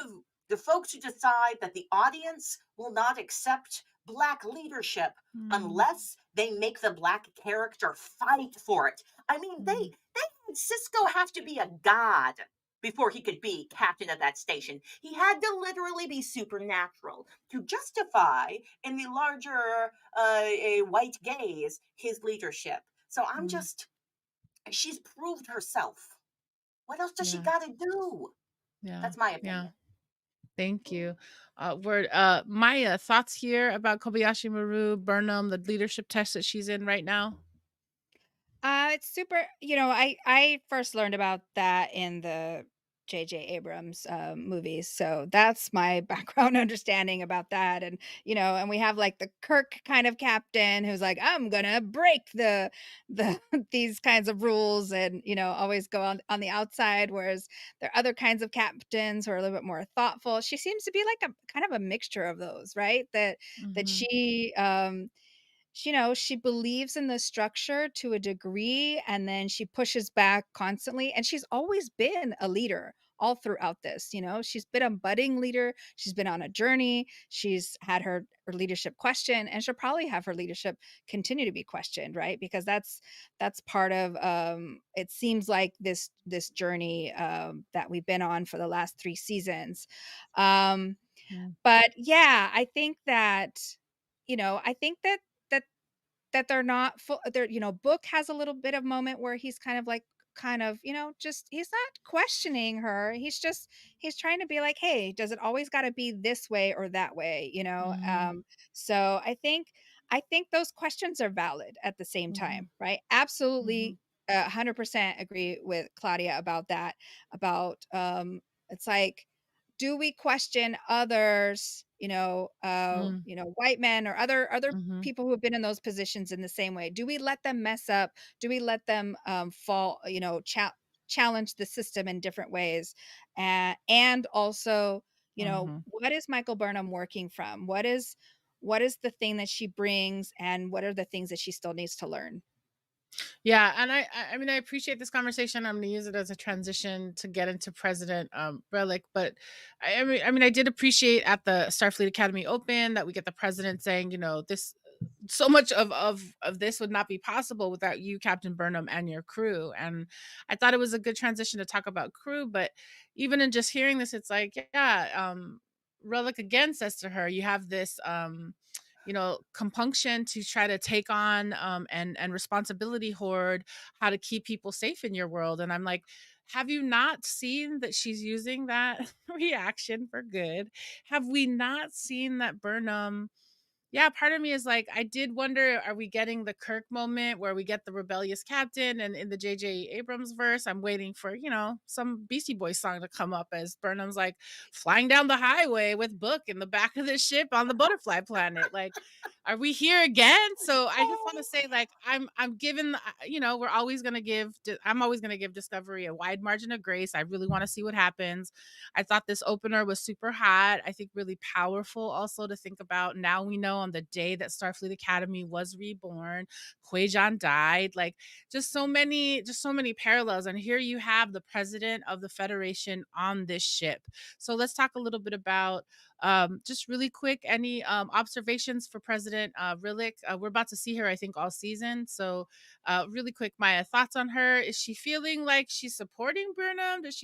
the folks who decide that the audience will not accept black leadership mm, unless they make the black character fight for it. I mean, they mm, had Cisco have to be a god before he could be captain of that station. He had to literally be supernatural to justify, in the larger a white gaze, his leadership. So mm. she's proved herself. What else does she Yeah, got to do? yeah, That's my yeah. opinion. Thank you. Word, Maya, thoughts here about Kobayashi Maru, Burnham, the leadership test that she's in right now? It's super, I first learned about that in the J.J. Abrams movies. So that's my background understanding about that. And we have like the Kirk kind of captain who's like, I'm gonna break the these kinds of rules and always go on the outside, whereas there are other kinds of captains who are a little bit more thoughtful. She seems to be like a kind of a mixture of those, right? That Mm-hmm. she believes in the structure to a degree, and then she pushes back constantly, and she's always been a leader all throughout this. She's been a budding leader, she's been on a journey, she's had her leadership questioned, and she'll probably have her leadership continue to be questioned, right? Because that's part of it seems like this journey that we've been on for the last 3 seasons. um but yeah, I think that that that they're not full they're Book has a little bit of moment where he's kind of like just he's not questioning her. He's trying to be like, "Hey, does it always got to be this way or that way?" Mm-hmm. So I think those questions are valid at the same Mm-hmm. time, right? Mm-hmm. Absolutely 100% agree with Claudia about that. About It's like, do we question others, white men or other Mm-hmm. people who have been in those positions in the same way? Do we let them mess up? Do we let them fall, challenge the system in different ways? And also, Mm-hmm. what is Michael Burnham working from? What is the thing that she brings, and what are the things that she still needs to learn? Yeah, and I mean, I appreciate this conversation. I'm gonna use it as a transition to get into President Relic, but I mean, I did appreciate at the Starfleet Academy Open that we get the president saying, this so much of this would not be possible without you, Captain Burnham, and your crew. And I thought it was a good transition to talk about crew, but even in just hearing this, it's like, yeah, Relic again says to her, you have this compunction to try to take on and responsibility hoard how to keep people safe in your world. And I'm like, have you not seen that she's using that reaction for good? Have we not seen that Burnham, yeah, part of me is like, I did wonder, are we getting the Kirk moment where we get the rebellious captain? And in the J.J. Abrams verse, I'm waiting for, some Beastie Boys song to come up as Burnham's like flying down the highway with Book in the back of the ship on the butterfly planet. Like, are we here again? So I just want to say, like, I'm given, we're always going to I'm always going to give Discovery a wide margin of grace. I really want to see what happens. I thought this opener was super hot. I think really powerful also to think about. Now we know on the day that Starfleet Academy was reborn. Kwejan died. Like, just so many parallels. And here you have the president of the Federation on this ship. So let's talk a little bit about just really quick, any observations for President Rillick. We're about to see her, I think, all season. So really quick, Maya, thoughts on her? Is she feeling like she's supporting Burnham? Does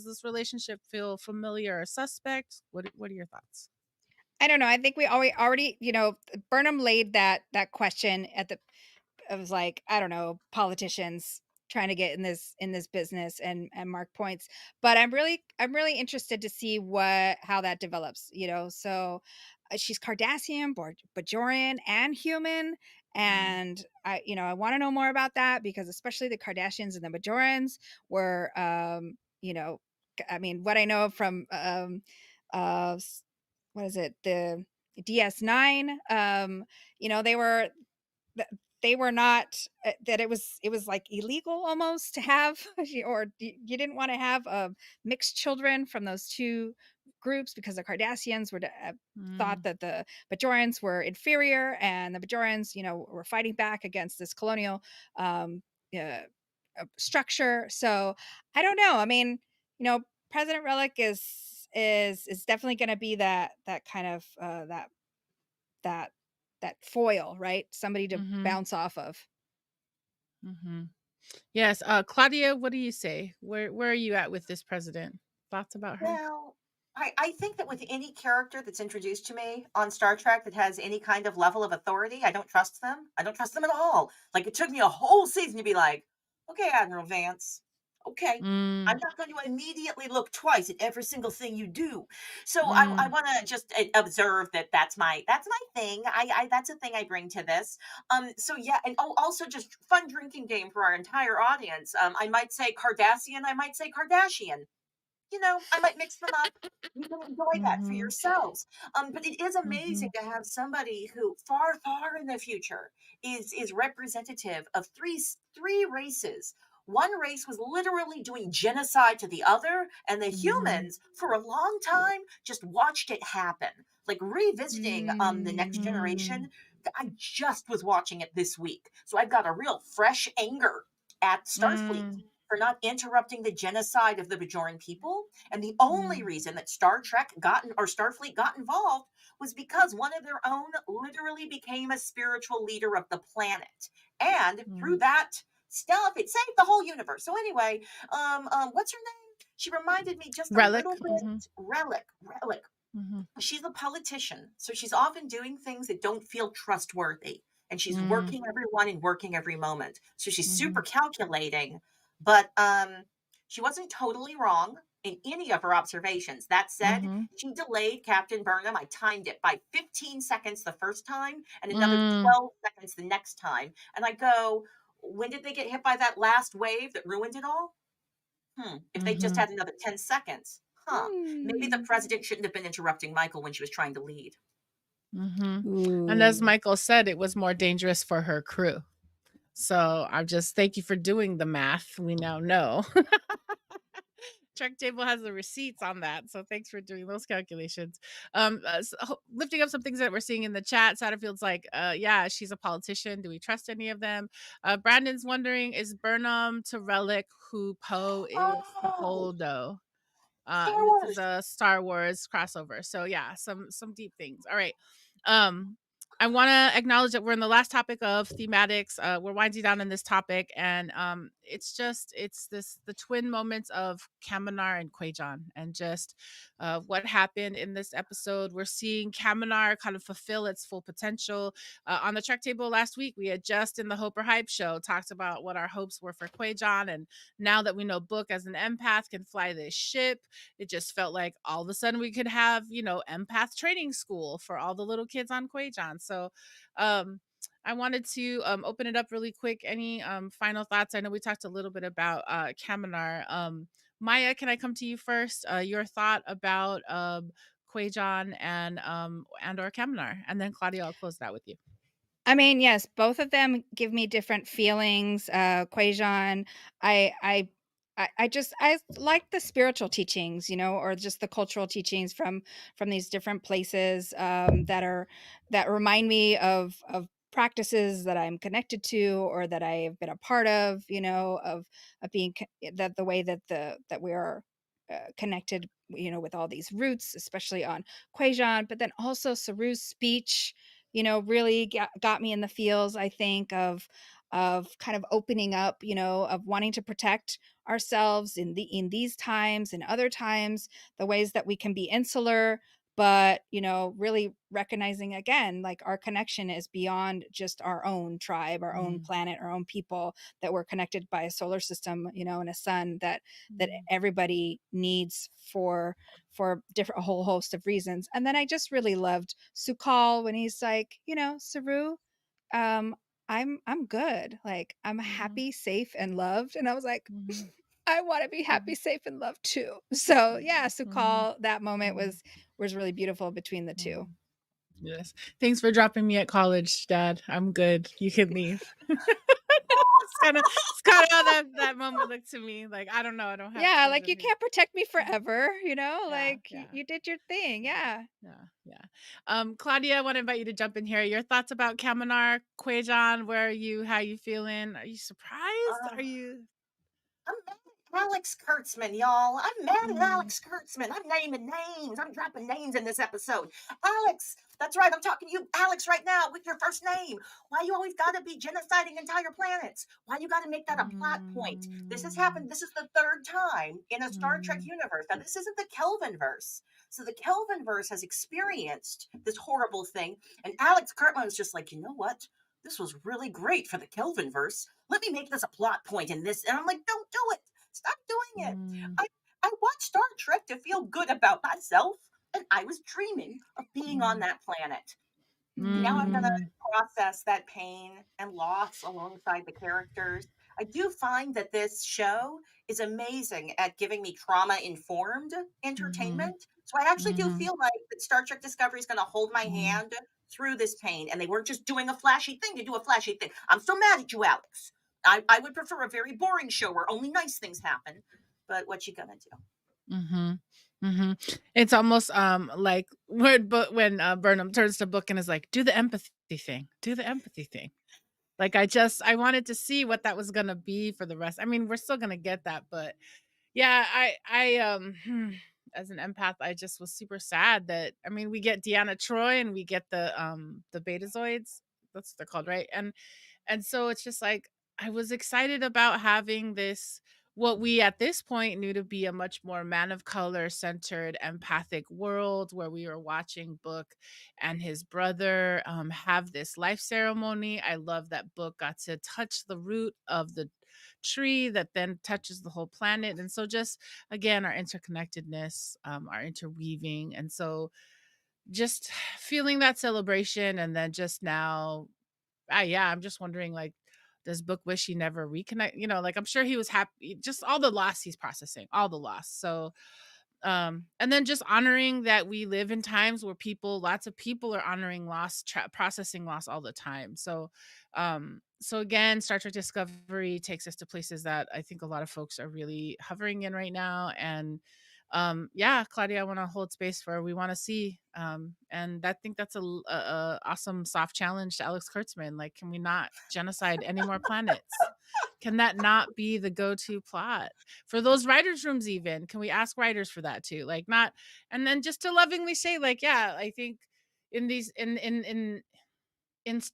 this relationship feel familiar or suspect? What are your thoughts? I don't know. I think we already, Burnham laid that question at the it was like, I don't know, politicians trying to get in this business and mark points. But I'm really interested to see how that develops, So she's Cardassian, Bajorian, and human. And I want to know more about that, because especially the Kardashians and the Bajorans were I mean, what I know from uh what is it, the DS9, they were th- they were not that it was like illegal almost to have or you didn't want to have mixed children from those two groups, because the Cardassians thought Mm, that the Bajorans were inferior, and the Bajorans were fighting back against this colonial um, uh, structure. So I don't know. I mean, you know, President Relic is definitely going to be that kind of that that foil, right? Somebody to mm-hmm. bounce off of. Mm-hmm. Yes. Claudia, what do you say? Where are you at with this president? Thoughts about her? Well, I think that with any character that's introduced to me on Star Trek that has any kind of level of authority, I don't trust them. I don't trust them at all. Like, it took me a whole season to be like, okay, Admiral Vance, okay. Mm, I'm not going to immediately look twice at every single thing you do. So I mm, want to just observe that that's my thing. I that's a thing I bring to this. So yeah, and also just fun drinking game for our entire audience. I might say Cardassian, I might say Kardashian. I might mix them up. You can enjoy that for mm-hmm, yourselves. But it is mm-hmm, amazing to have somebody who far, far in the future is representative of three races. One race was literally doing genocide to the other, and the mm-hmm, humans, for a long time, just watched it happen. Like revisiting the next Mm. mm, generation. I just was watching it this week, so I've got a real fresh anger at Starfleet mm, for not interrupting the genocide of the Bajoran people. And the only mm, reason that Star Trek got or Starfleet got involved was because one of their own literally became a spiritual leader of the planet. And through mm. that stuff, it saved the whole universe. So anyway, what's her name? She reminded me just a little Relic. Mm-hmm, bit. Relic. mm-hmm, She's a politician, so she's often doing things that don't feel trustworthy. And she's mm, working everyone and working every moment. So she's mm-hmm, super calculating, but she wasn't totally wrong in any of her observations. That said, mm-hmm, she delayed Captain Burnham. I timed it by 15 seconds the first time and another mm, 12 seconds the next time. And I go, when did they get hit by that last wave that ruined it all? If they just mm-hmm. had another 10 seconds, maybe the Mm. president shouldn't have been interrupting Michael when she was trying to lead. Mm-hmm. And as Ooh. Michael said, it was more dangerous for her crew. So I'm just thank you for doing the math. We now know. Check table has the receipts on that. So thanks for doing those calculations. Lifting up some things that we're seeing in the chat. Satterfield's like, yeah, she's a politician. Do we trust any of them? Brandon's wondering, is Burnham to Relic who Poe is to Oh, Holdo? Star This is Wars. a Star Wars crossover. So yeah, some deep things. All right. Um, I want to acknowledge that we're in the last topic of thematics. We're winding down in this topic, and it's the twin moments of Kaminar and Kwejan, and just what happened in this episode. We're seeing Kaminar kind of fulfill its full potential. On the Trek table last week, we had just in the Hope or Hype show talked about what our hopes were for Kwejan, and now that we know Book as an empath can fly this ship, it just felt like all of a sudden we could have, empath training school for all the little kids on Quajon. So um I wanted to open it up really quick. Any final thoughts? I know we talked a little bit about Kaminar. Maya, can I come to you first? Your thought about Quajon and or Kaminar, and then Claudia, I'll close that with you. I mean, yes, both of them give me different feelings. Quajon, I I like the spiritual teachings, or just the cultural teachings from these different places, that remind me of practices that I'm connected to or that I've been a part of, of being that the way that that we are connected, with all these roots, especially on Quajan, but then also Saru's speech, really got me in the feels, I think, of kind of opening up, of wanting to protect ourselves in these times and other times, the ways that we can be insular, but really recognizing again, like, our connection is beyond just our own tribe, our own Mm, planet, our own people, that we're connected by a solar system, and a sun that mm, everybody needs for different a whole host of reasons. And then I just really loved Sukal when he's like, Saru, um I'm good, like, I'm mhm, happy, safe, and loved. And I was like, mhm, I want to be happy, mhm, safe, and loved too. So yeah, mhm, Sukal, that moment mhm, was really beautiful between the two. mhm. Yes. Thanks for dropping me at college, Dad. I'm good. You can leave. It's kinda how that moment looked to me. Like, I don't know, I don't have Yeah, like, children you who. can't protect me Yeah, forever, yeah, like, yeah, you did your thing. yeah, Yeah. yeah, yeah. Claudia, I wanna invite you to jump in here. Your thoughts about Kaminar, Quajon, where are you? How you feeling? Are you surprised? Uh, Are you I'm mad at Alex Kurtzman, y'all. I'm mad at mm, Alex Kurtzman. I'm naming names. I'm dropping names in this episode. Alex, that's right. I'm talking to you, Alex, right now with your first name. Why you always got to be genociding entire planets? Why you got to make that a plot point? This has mm, happened. This is the third time in a Star Trek mm, universe. Now, this isn't the Kelvin verse. So the Kelvin verse has experienced this horrible thing. And Alex Kurtzman was just like, you know what? This was really great for the Kelvin verse. Let me make this a plot point in this. And I'm like, don't do it. Stop doing it. mm, I watch Star Trek to feel good about myself, and I was dreaming of being on mm, that planet. And now I'm going to Mm. mm, process that pain and loss alongside the characters. I do find that this show is amazing at giving me trauma informed mhm, entertainment. So I actually do mhm, feel like that Star Trek Discovery is going to hold my mhm, hand through this pain. And they weren't just doing a flashy thing to do a flashy thing. I'm still mad at you, Alex. I would prefer a very boring show where only nice things happen. But what you gonna do? mhm, mhm. It's almost, like when Burnham turns to Book and is like, "Do the empathy thing. Do the empathy thing." Like, I wanted to see what that was gonna be for the rest. I mean, we're still gonna get that, but yeah, as an empath, I just was super sad that I mean, we get Deanna Troy and we get the Betazoids. That's what they're called, right? And so it's just like I was excited about having this what we at this point knew to be a much more man of color centered empathic world where we were watching Book and his brother have this life ceremony. I love that Book got to touch the root of the tree that then touches the whole planet. And so just again our interconnectedness, our interweaving. And so just feeling that celebration and then just now yeah, I'm just wondering, like, does Book wish he never reconnect? Like I'm sure he was happy, just all the loss he's processing, all the loss. So, and then just honoring that we live in times where lots of people are honoring loss, processing loss all the time. So again, Star Trek Discovery takes us to places that I think a lot of folks are really hovering in right now, and yeah, Claudia, I want to hold space for we want to see, and I think that's a awesome soft challenge to Alex Kurtzman. Like, can we not genocide any more planets? Can that not be the go-to plot for those writers' rooms? Even can we ask writers for that too? Like, not, and then just to lovingly say, like, yeah, I think in these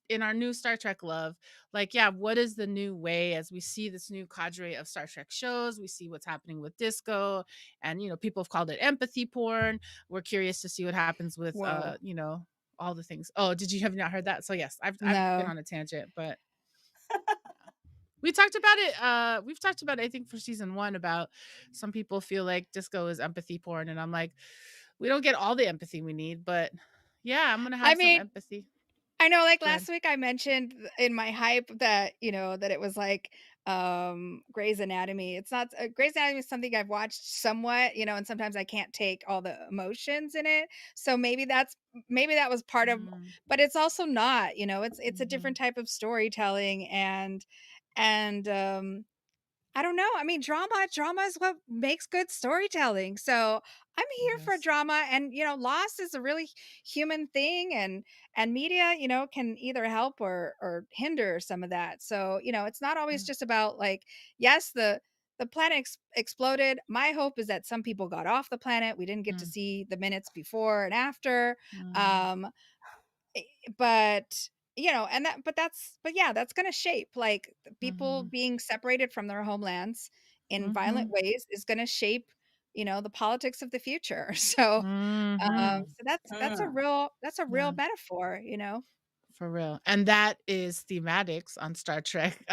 in our new Star Trek love, like, yeah, what is the new way as we see this new cadre of Star Trek shows? We see what's happening with disco, and people have called it empathy porn. We're curious to see what happens with Whoa. all the things. Oh, did you have not heard that? So yes, I've been No. on a tangent, but we talked about it. We've talked about it, I think, for season one about some people feel like disco is empathy porn, and I'm like, we don't get all the empathy we need, but yeah, I'm gonna I have some mean, empathy. I know, like, Go ahead. last week I mentioned in my hype that, that it was like, Grey's Anatomy. It's not Grey's Anatomy is something I've watched somewhat, and sometimes I can't take all the emotions in it. So maybe that was part of, Mm, but it's also not, it's a mhm. different type of storytelling, and I don't know. I mean, drama is what makes good storytelling. So I'm here for Yes. drama, and loss is a really human thing, and media, can either help or hinder some of that. So it's not always Mm, just about like, yes, the planet exploded. My hope is that some people got off the planet. We didn't get to mm, see the minutes before and after. mm, Um, Eh, but but yeah, that's going to shape like the people mhm, being separated from their homelands in violent mhm, ways is going to shape the politics of the future. So mhm. so that's a Mm. real Yeah, metaphor. for real. And that is thematics on Star Trek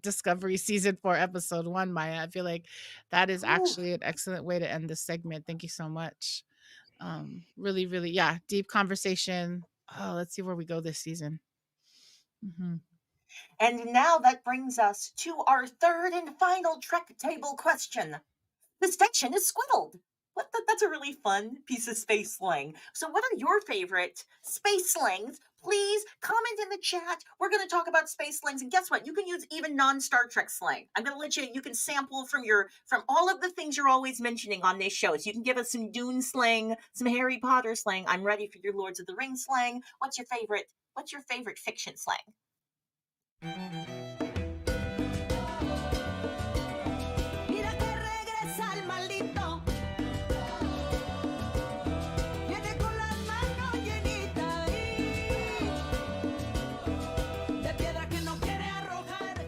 Discovery season 4, episode 1, Maya. I feel like that is Ooh. actually an excellent way to end this segment. Thank you so much. Really, really, yeah, deep conversation. Oh, let's see where we go this season. Mhm. And now that brings us to our third and final Trek table question. The station is squiddled. That's a really fun piece of space slang. So, what are your favorite space slangs? Please comment in the chat. We're going to talk about space slangs, and guess what? You can use even non-Star Trek slang. I'm going to let you. You can sample from all of the things you're always mentioning on this show. So you can give us some Dune slang, some Harry Potter slang. I'm ready for your Lords of the Rings slang. What's your favorite? What's your favorite fiction slang? Mira que regresa el maldito. Viene con las manos llenitas de piedra que no quiere arrojar.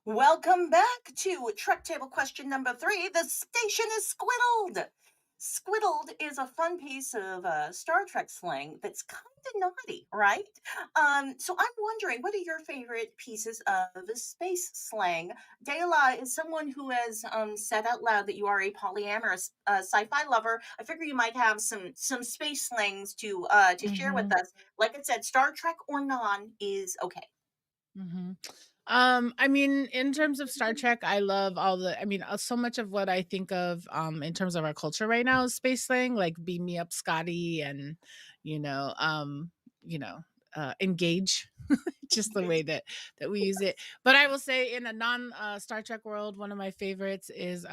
Welcome back to Trek Table question number 3. The station is squiddled. Squiddled is a fun piece of Star Trek slang that's kind of naughty, right? So I'm wondering, what are your favorite pieces of space slang? Dela is someone who has said out loud that you are a polyamorous sci-fi lover. I figure you might have some space slangs to share with Mhm. us. Like I said, Star Trek or non is okay. Mhm. I mean, in terms of Star Trek, I love so much of what I think of in terms of our culture right now is space slang, like beam me up Scotty and you know, um, you know, engage, just the way that we use it. But I will say in a non Star Trek world, one of my favorites is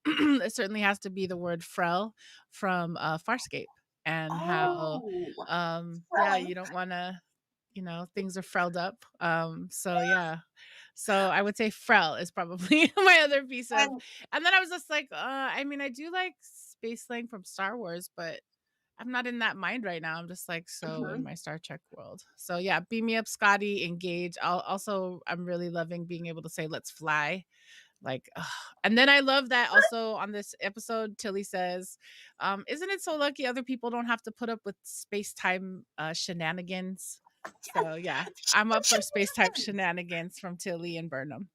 it certainly has to be the word frel from Farscape, and how Oh, yeah, Frelling. you don't want to, things are frelled up. So yeah. So I would say frel is probably my other piece of, And and then I was just like, I mean, I do like space slang from Star Wars, but I'm not in that mind right now. I'm just like so in mhm. my Star Trek world. So yeah, beam me up, Scotty, engage. I'm really loving being able to say let's fly. Like, ugh. And then I love that also on this episode, Tilly says, isn't it so lucky other people don't have to put up with space time shenanigans? So yeah, I'm up for space time shenanigans from Tilly and Burnham.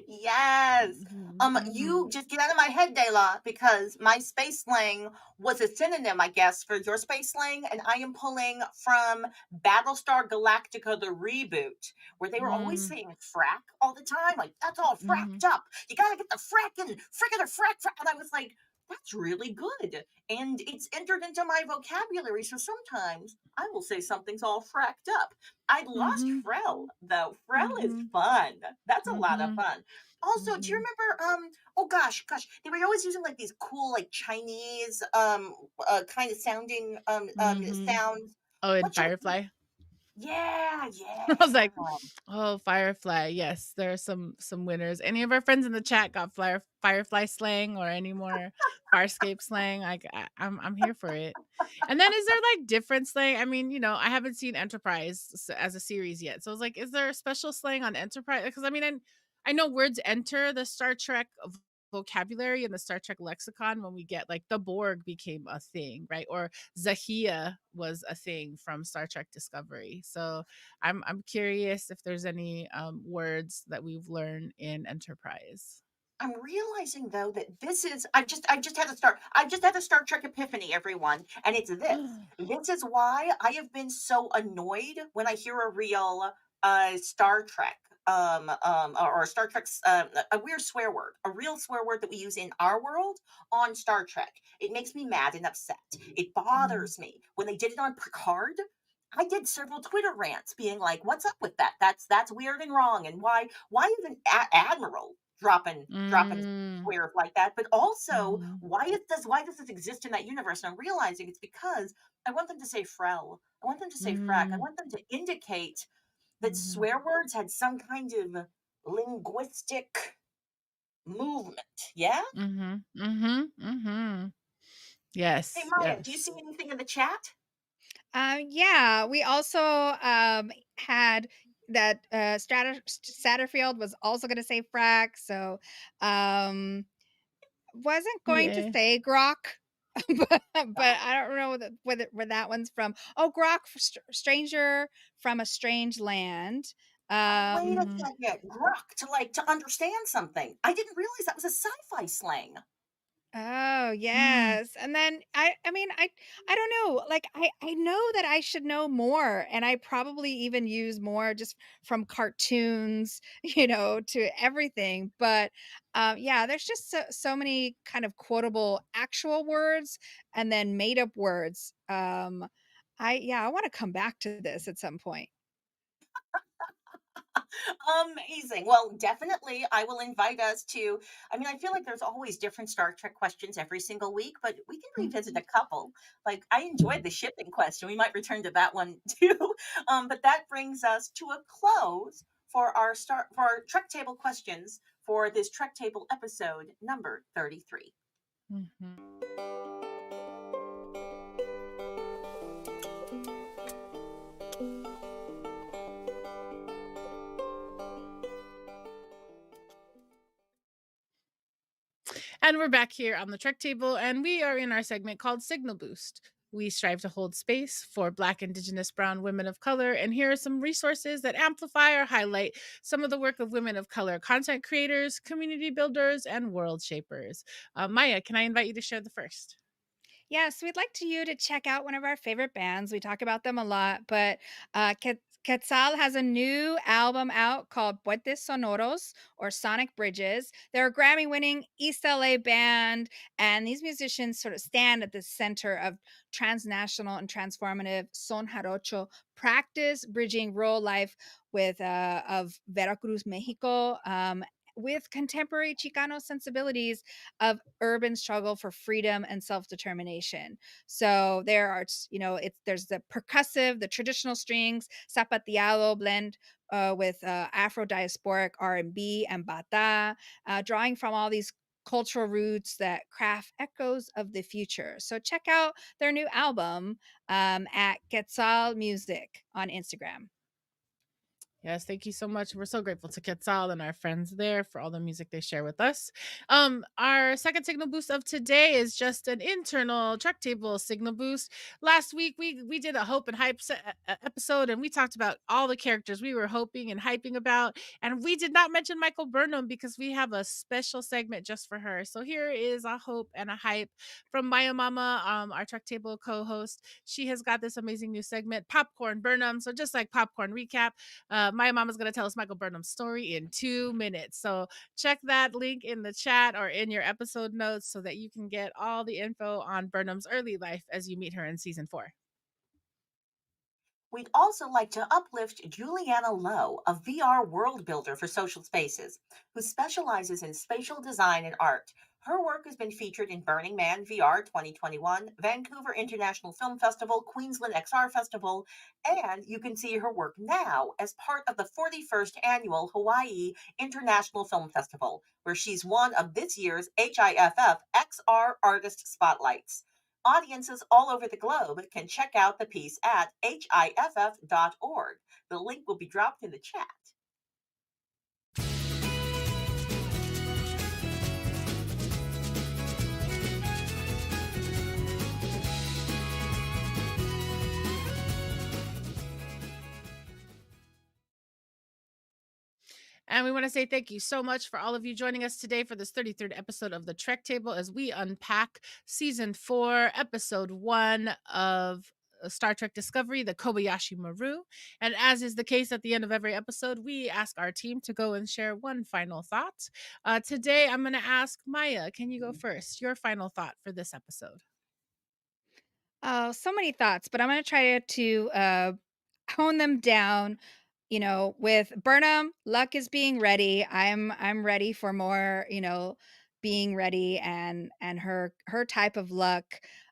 Yes. Mhm, You mhm, just get out of my head, Dela, because my space slang was a synonym, I guess, for your space slang, and I am pulling from Battlestar Galactica, the reboot, where they were always mm, saying frack all the time. Like, that's all mhm, fracked up. You gotta get the frackin', frickin' a frack, frack. And I was like, that's really good. And it's entered into my vocabulary. So sometimes I will say something's all fracked up. I lost mhm, Frel, though. Frel is mhm, fun. That's a lot of mhm, fun. Also, do you mhm, remember oh gosh, they were always using like these cool like Chinese kind of sounding mhm. sounds. Oh, and What's your Firefly. yeah, I was yeah. like, "Oh, Firefly, yes, there are some winners." Any of our friends in the chat got Firefly slang or any more Farscape slang? I'm here for it. And then is there like different slang? I mean, I haven't seen Enterprise as a series yet, so I was like, is there a special slang on Enterprise? Because I mean, I know words enter the Star Trek vocabulary and the Star Trek lexicon when we get like the Borg became a thing, right? Or Zahia was a thing from Star Trek Discovery. So I'm curious if there's any words that we've learned in Enterprise. I'm realizing though that this is I just had a Star Trek epiphany, everyone, and it's this. This is why I have been so annoyed when I hear a real Star Trek or Star Trek's a weird swear word, a real swear word that we use in our world on Star Trek. It makes me mad and upset. It Mhm, bothers me when they did it on Picard. I did several Twitter rants being like, "What's up with that? That's weird and wrong, and why even Admiral dropping Mm, swears like that?" But also, mhm, why does this exist in that universe? And I'm realizing it's because I want them to say frell, I want them to say frack, I mm, want them to indicate that mhm, swear words had some kind of linguistic movement. Yeah. mhm, mhm, mhm. Hey Yes, Maya, do you see yes. anything in the chat? Yeah, we also had that Satterfield was also going to say frack, so um, wasn't going to Yeah. say grok, but I don't know where that one's from. Oh, grok, stranger from a strange land. Oh, wait a Mhm. second. Grok, to understand something. I didn't realize that was a sci-fi slang. Oh, Mm, yes. And then I mean, I don't know. Like I know that I should know more and I probably even use more just from cartoons, to everything. But yeah, there's just so many kind of quotable actual words and then made up words. I want to come back to this at some point. Amazing. Well, definitely, I will invite us to. I mean, I feel like there's always different Star Trek questions every single week, but we can revisit a couple. Like, I enjoyed the shipping question. We might return to that one too. But that brings us to a close for our Trek Table questions for this Trek Table episode number 33. mhm. And we're back here on the Trek Table, and we are in our segment called Signal Boost. We strive to hold space for Black, Indigenous, Brown women of color, and here are some resources that amplify or highlight some of the work of women of color content creators, community builders, and world shapers. Maya, can I invite you to share the first? Yes, we'd like you to check out one of our favorite bands. We talk about them a lot, but Quetzal has a new album out called Puentes Sonoros or Sonic Bridges. They're a Grammy winning East LA band, and these musicians sort of stand at the center of transnational and transformative son jarocho practice, bridging rural life of Veracruz, Mexico. With contemporary Chicano sensibilities of urban struggle for freedom and self-determination. So there are, there's the percussive, the traditional strings, zapateado blend with Afro diasporic R&B and bata, drawing from all these cultural roots that craft echoes of the future. So check out their new album at Quetzal Music on Instagram. Yes, thank you so much. We're so grateful to Quetzal and our friends there for all the music they share with us. Our second signal boost of today is just an internal truck table signal boost. Last week we did a hope and hype episode, and we talked about all the characters we were hoping and hyping about, and we did not mention Michael Burnham because we have a special segment just for her. So here is a hope and a hype from Maya Mama, our truck table co-host. She has got this amazing new segment, Popcorn Burnham. So just like popcorn recap, my mom is going to tell us Michael Burnham's story in 2 minutes. So check that link in the chat or in your episode notes so that you can get all the info on Burnham's early life as you meet her in season 4. We'd also like to uplift Juliana Lowe, a VR world builder for social spaces, who specializes in spatial design and art. Her work has been featured in Burning Man VR 2021, Vancouver International Film Festival, Queensland XR Festival, and you can see her work now as part of the 41st annual Hawaii International Film Festival, where she's one of this year's HIFF XR Artist Spotlights. Audiences all over the globe can check out the piece at hiff.org. The link will be dropped in the chat. And we want to say thank you so much for all of you joining us today for this 33rd episode of the Trek Table as we unpack season 4, episode 1 of Star Trek Discovery, the Kobayashi Maru. And as is the case at the end of every episode, we ask our team to go and share one final thought. Today, I'm going to ask Maya, can you go first? Your final thought for this episode. Oh, so many thoughts, but I'm going to try to hone them down. With Burnham, luck is being ready. I'm ready for more, being ready, and her type of luck,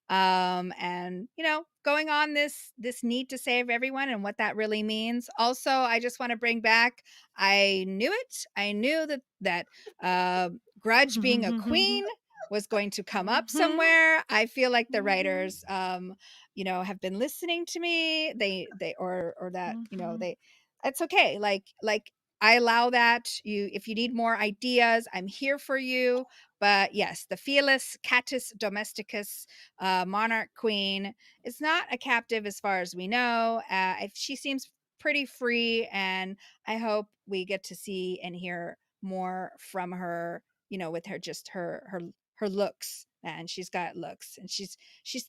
and going on this need to save everyone and what that really means. Also, I just want to bring back, I knew that uh Grudge being a queen was going to come up somewhere. I feel like the writers have been listening to me. They or that, they, it's okay. Like I allow that. If you need more ideas, I'm here for you. But yes, the Felis Catus Domesticus, monarch queen, is not a captive as far as we know. If she seems pretty free, and I hope we get to see and hear more from her. With her, just her looks, and she's got looks, and she's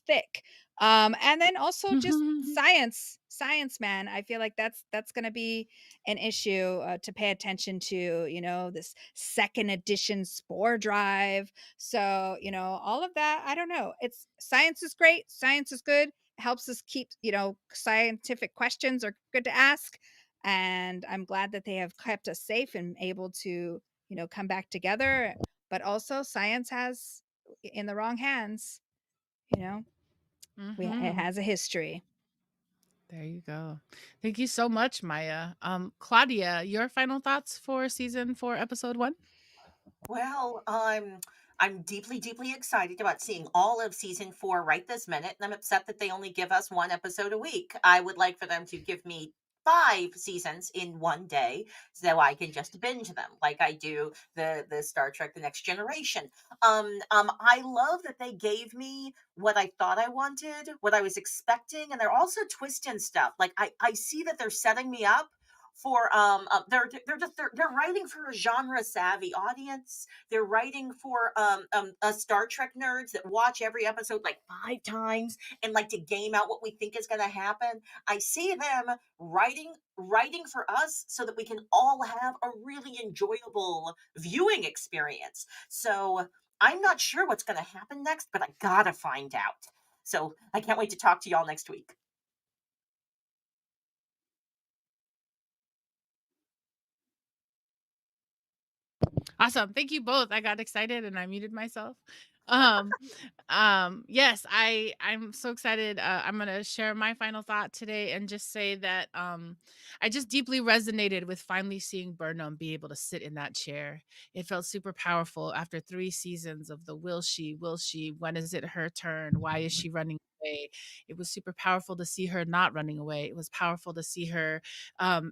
thick. And then also just science, man. I feel like that's going to be an issue, to pay attention to. This second edition spore drive. So all of that. I don't know. It's Science is great. Science is good. It helps us keep, scientific questions are good to ask. And I'm glad that they have kept us safe and able to, come back together. But also, science has, in the wrong hands, you know it has a history. There you go. Thank you so much, Maya. Claudia, your final thoughts for season 4, episode 1? Well, I'm deeply, deeply excited about seeing all of season 4 right this minute, and I'm upset that they only give us one episode a week. I would like for them to give me 5 seasons in one day so I can just binge them like I do the Star Trek The Next Generation. I love that they gave me what I thought I wanted, what I was expecting, and they're also twisting stuff. Like I see that they're setting me up for they're writing for a genre savvy audience. They're writing for a Star Trek nerds that watch every episode like 5 times and like to game out what we think is going to happen. I see them writing for us so that we can all have a really enjoyable viewing experience. So I'm not sure what's going to happen next, but I gotta find out. So I can't wait to talk to y'all next week. Awesome. Thank you both. I got excited and I muted myself. Um, yes, I'm so excited. I'm gonna share my final thought today and just say that I just deeply resonated with finally seeing Burnham be able to sit in that chair. It felt super powerful after 3 seasons of the will she, when is it her turn? Why is she running away? It was super powerful to see her not running away. It was powerful to see her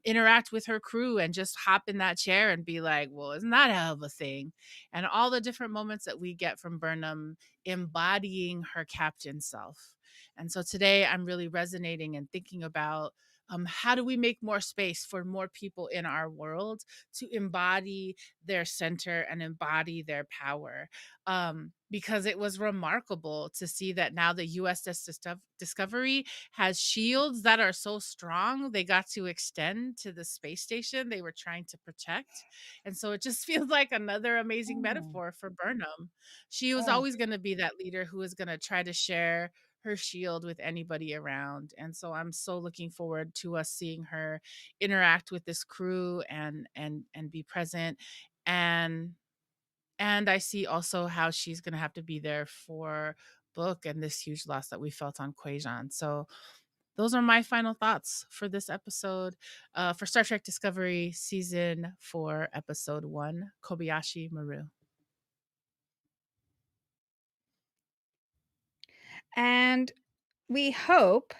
interact with her crew and just hop in that chair and be like, well, isn't that a hell of a thing? And all the different moments that we get from Burnham embodying her captain self. And so today I'm really resonating and thinking about how do we make more space for more people in our world to embody their center and embody their power? Because it was remarkable to see that now the USS Discovery has shields that are so strong they got to extend to the space station they were trying to protect. And so it just feels like another amazing Oh, metaphor for Burnham. She was oh. always going to be that leader who was going to try to share her shield with anybody around. And so I'm so looking forward to us seeing her interact with this crew and be present. And I see also how she's going to have to be there for Book and this huge loss that we felt on Quajon. So those are my final thoughts for this episode, for Star Trek Discovery Season 4, Episode 1, Kobayashi Maru. And we hope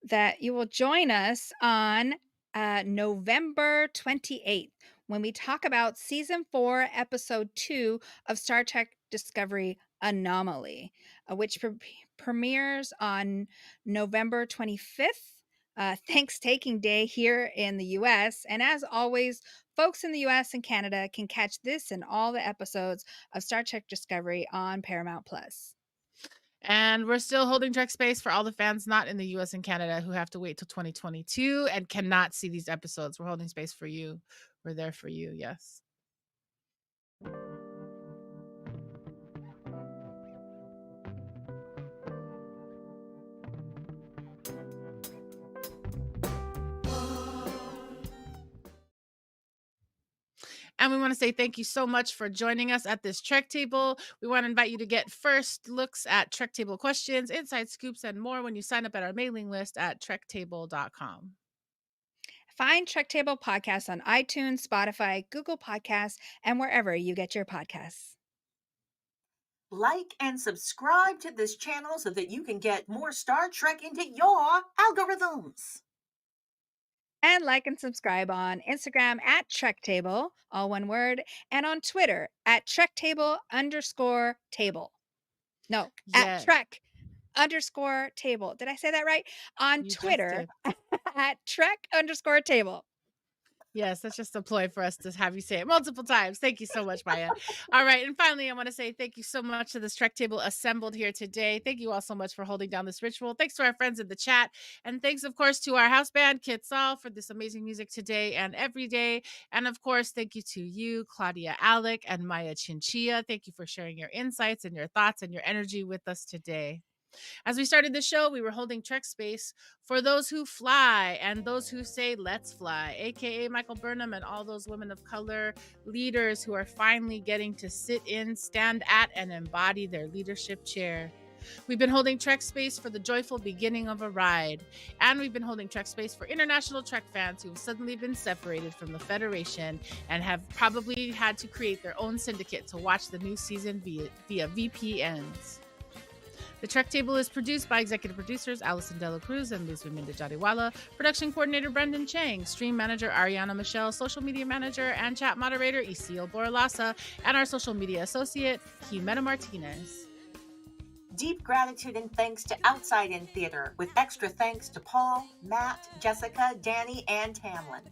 that you will join us on November 28th when we talk about season 4, episode 2 of Star Trek Discovery Anomaly, which premieres on November 25th. Thanksgiving Day here in the US. And as always, folks in the US and Canada can catch this and all the episodes of Star Trek Discovery on Paramount Plus. And we're still holding Trek Space for all the fans not in the US and Canada who have to wait till 2022 and cannot see these episodes. We're holding space for you. We're there for you. Yes. And we want to say thank you so much for joining us at this Trek Table. We want to invite you to get first looks at Trek Table questions, inside scoops, and more when you sign up at our mailing list at trektable.com. Find Trek Table Podcasts on iTunes, Spotify, Google Podcasts, and wherever you get your podcasts. Like and subscribe to this channel so that you can get more Star Trek into your algorithms. And like and subscribe on Instagram at Trek Table, all one word, and on Twitter at TrekTable_table. No, at Yes, Trek_table. Did I say that right? On you just Twitter did. at Trek_table. Yes, that's just a ploy for us to have you say it multiple times. Thank you so much, Maya. All right. And finally, I want to say thank you so much to this Trek Table assembled here today. Thank you all so much for holding down this ritual. Thanks to our friends in the chat. And thanks, of course, to our house band, Kitsal, for this amazing music today and every day. And of course, thank you to you, Claudia Alec, and Maya Chinchilla. Thank you for sharing your insights and your thoughts and your energy with us today. As we started the show, we were holding Trek space for those who fly and those who say, let's fly, aka Michael Burnham and all those women of color leaders who are finally getting to sit in, stand at, and embody their leadership chair. We've been holding Trek space for the joyful beginning of a ride. And we've been holding Trek space for international Trek fans who've suddenly been separated from the Federation and have probably had to create their own syndicate to watch the new season via VPNs. The Trek Table is produced by executive producers Allison Dela Cruz and Luz Minda Jadiwala, production coordinator Brendan Chang, stream manager Ariana Michelle, social media manager and chat moderator Isil Borlasa, and our social media associate Jimena Martinez. Deep gratitude and thanks to Outside In Theater, with extra thanks to Paul, Matt, Jessica, Danny, and Tamlin.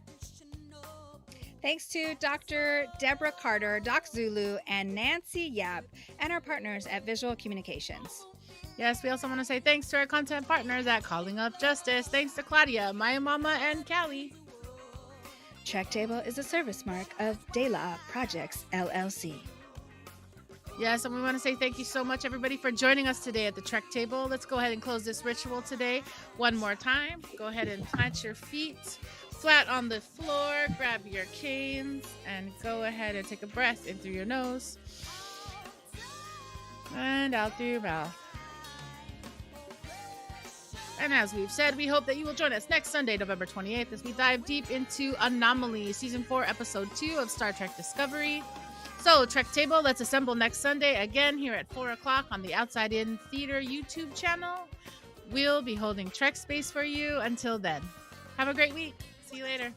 Thanks to Dr. Deborah Carter, Doc Zulu, and Nancy Yap, and our partners at Visual Communications. Yes, we also want to say thanks to our content partners at Calling Up Justice. Thanks to Claudia, Maya Mama, and Callie. Trek Table is a service mark of De La Projects, LLC. Yes, and we want to say thank you so much, everybody, for joining us today at the Trek Table. Let's go ahead and close this ritual today one more time. Go ahead and plant your feet flat on the floor, grab your canes, and go ahead and take a breath in through your nose and out through your mouth. And as we've said, we hope that you will join us next Sunday, November 28th, as we dive deep into Anomaly, Season 4, Episode 2 of Star Trek Discovery. So, Trek Table, let's assemble next Sunday, again here at 4 o'clock on the Outside In Theater YouTube channel. We'll be holding Trek space for you until then. Have a great week. See you later.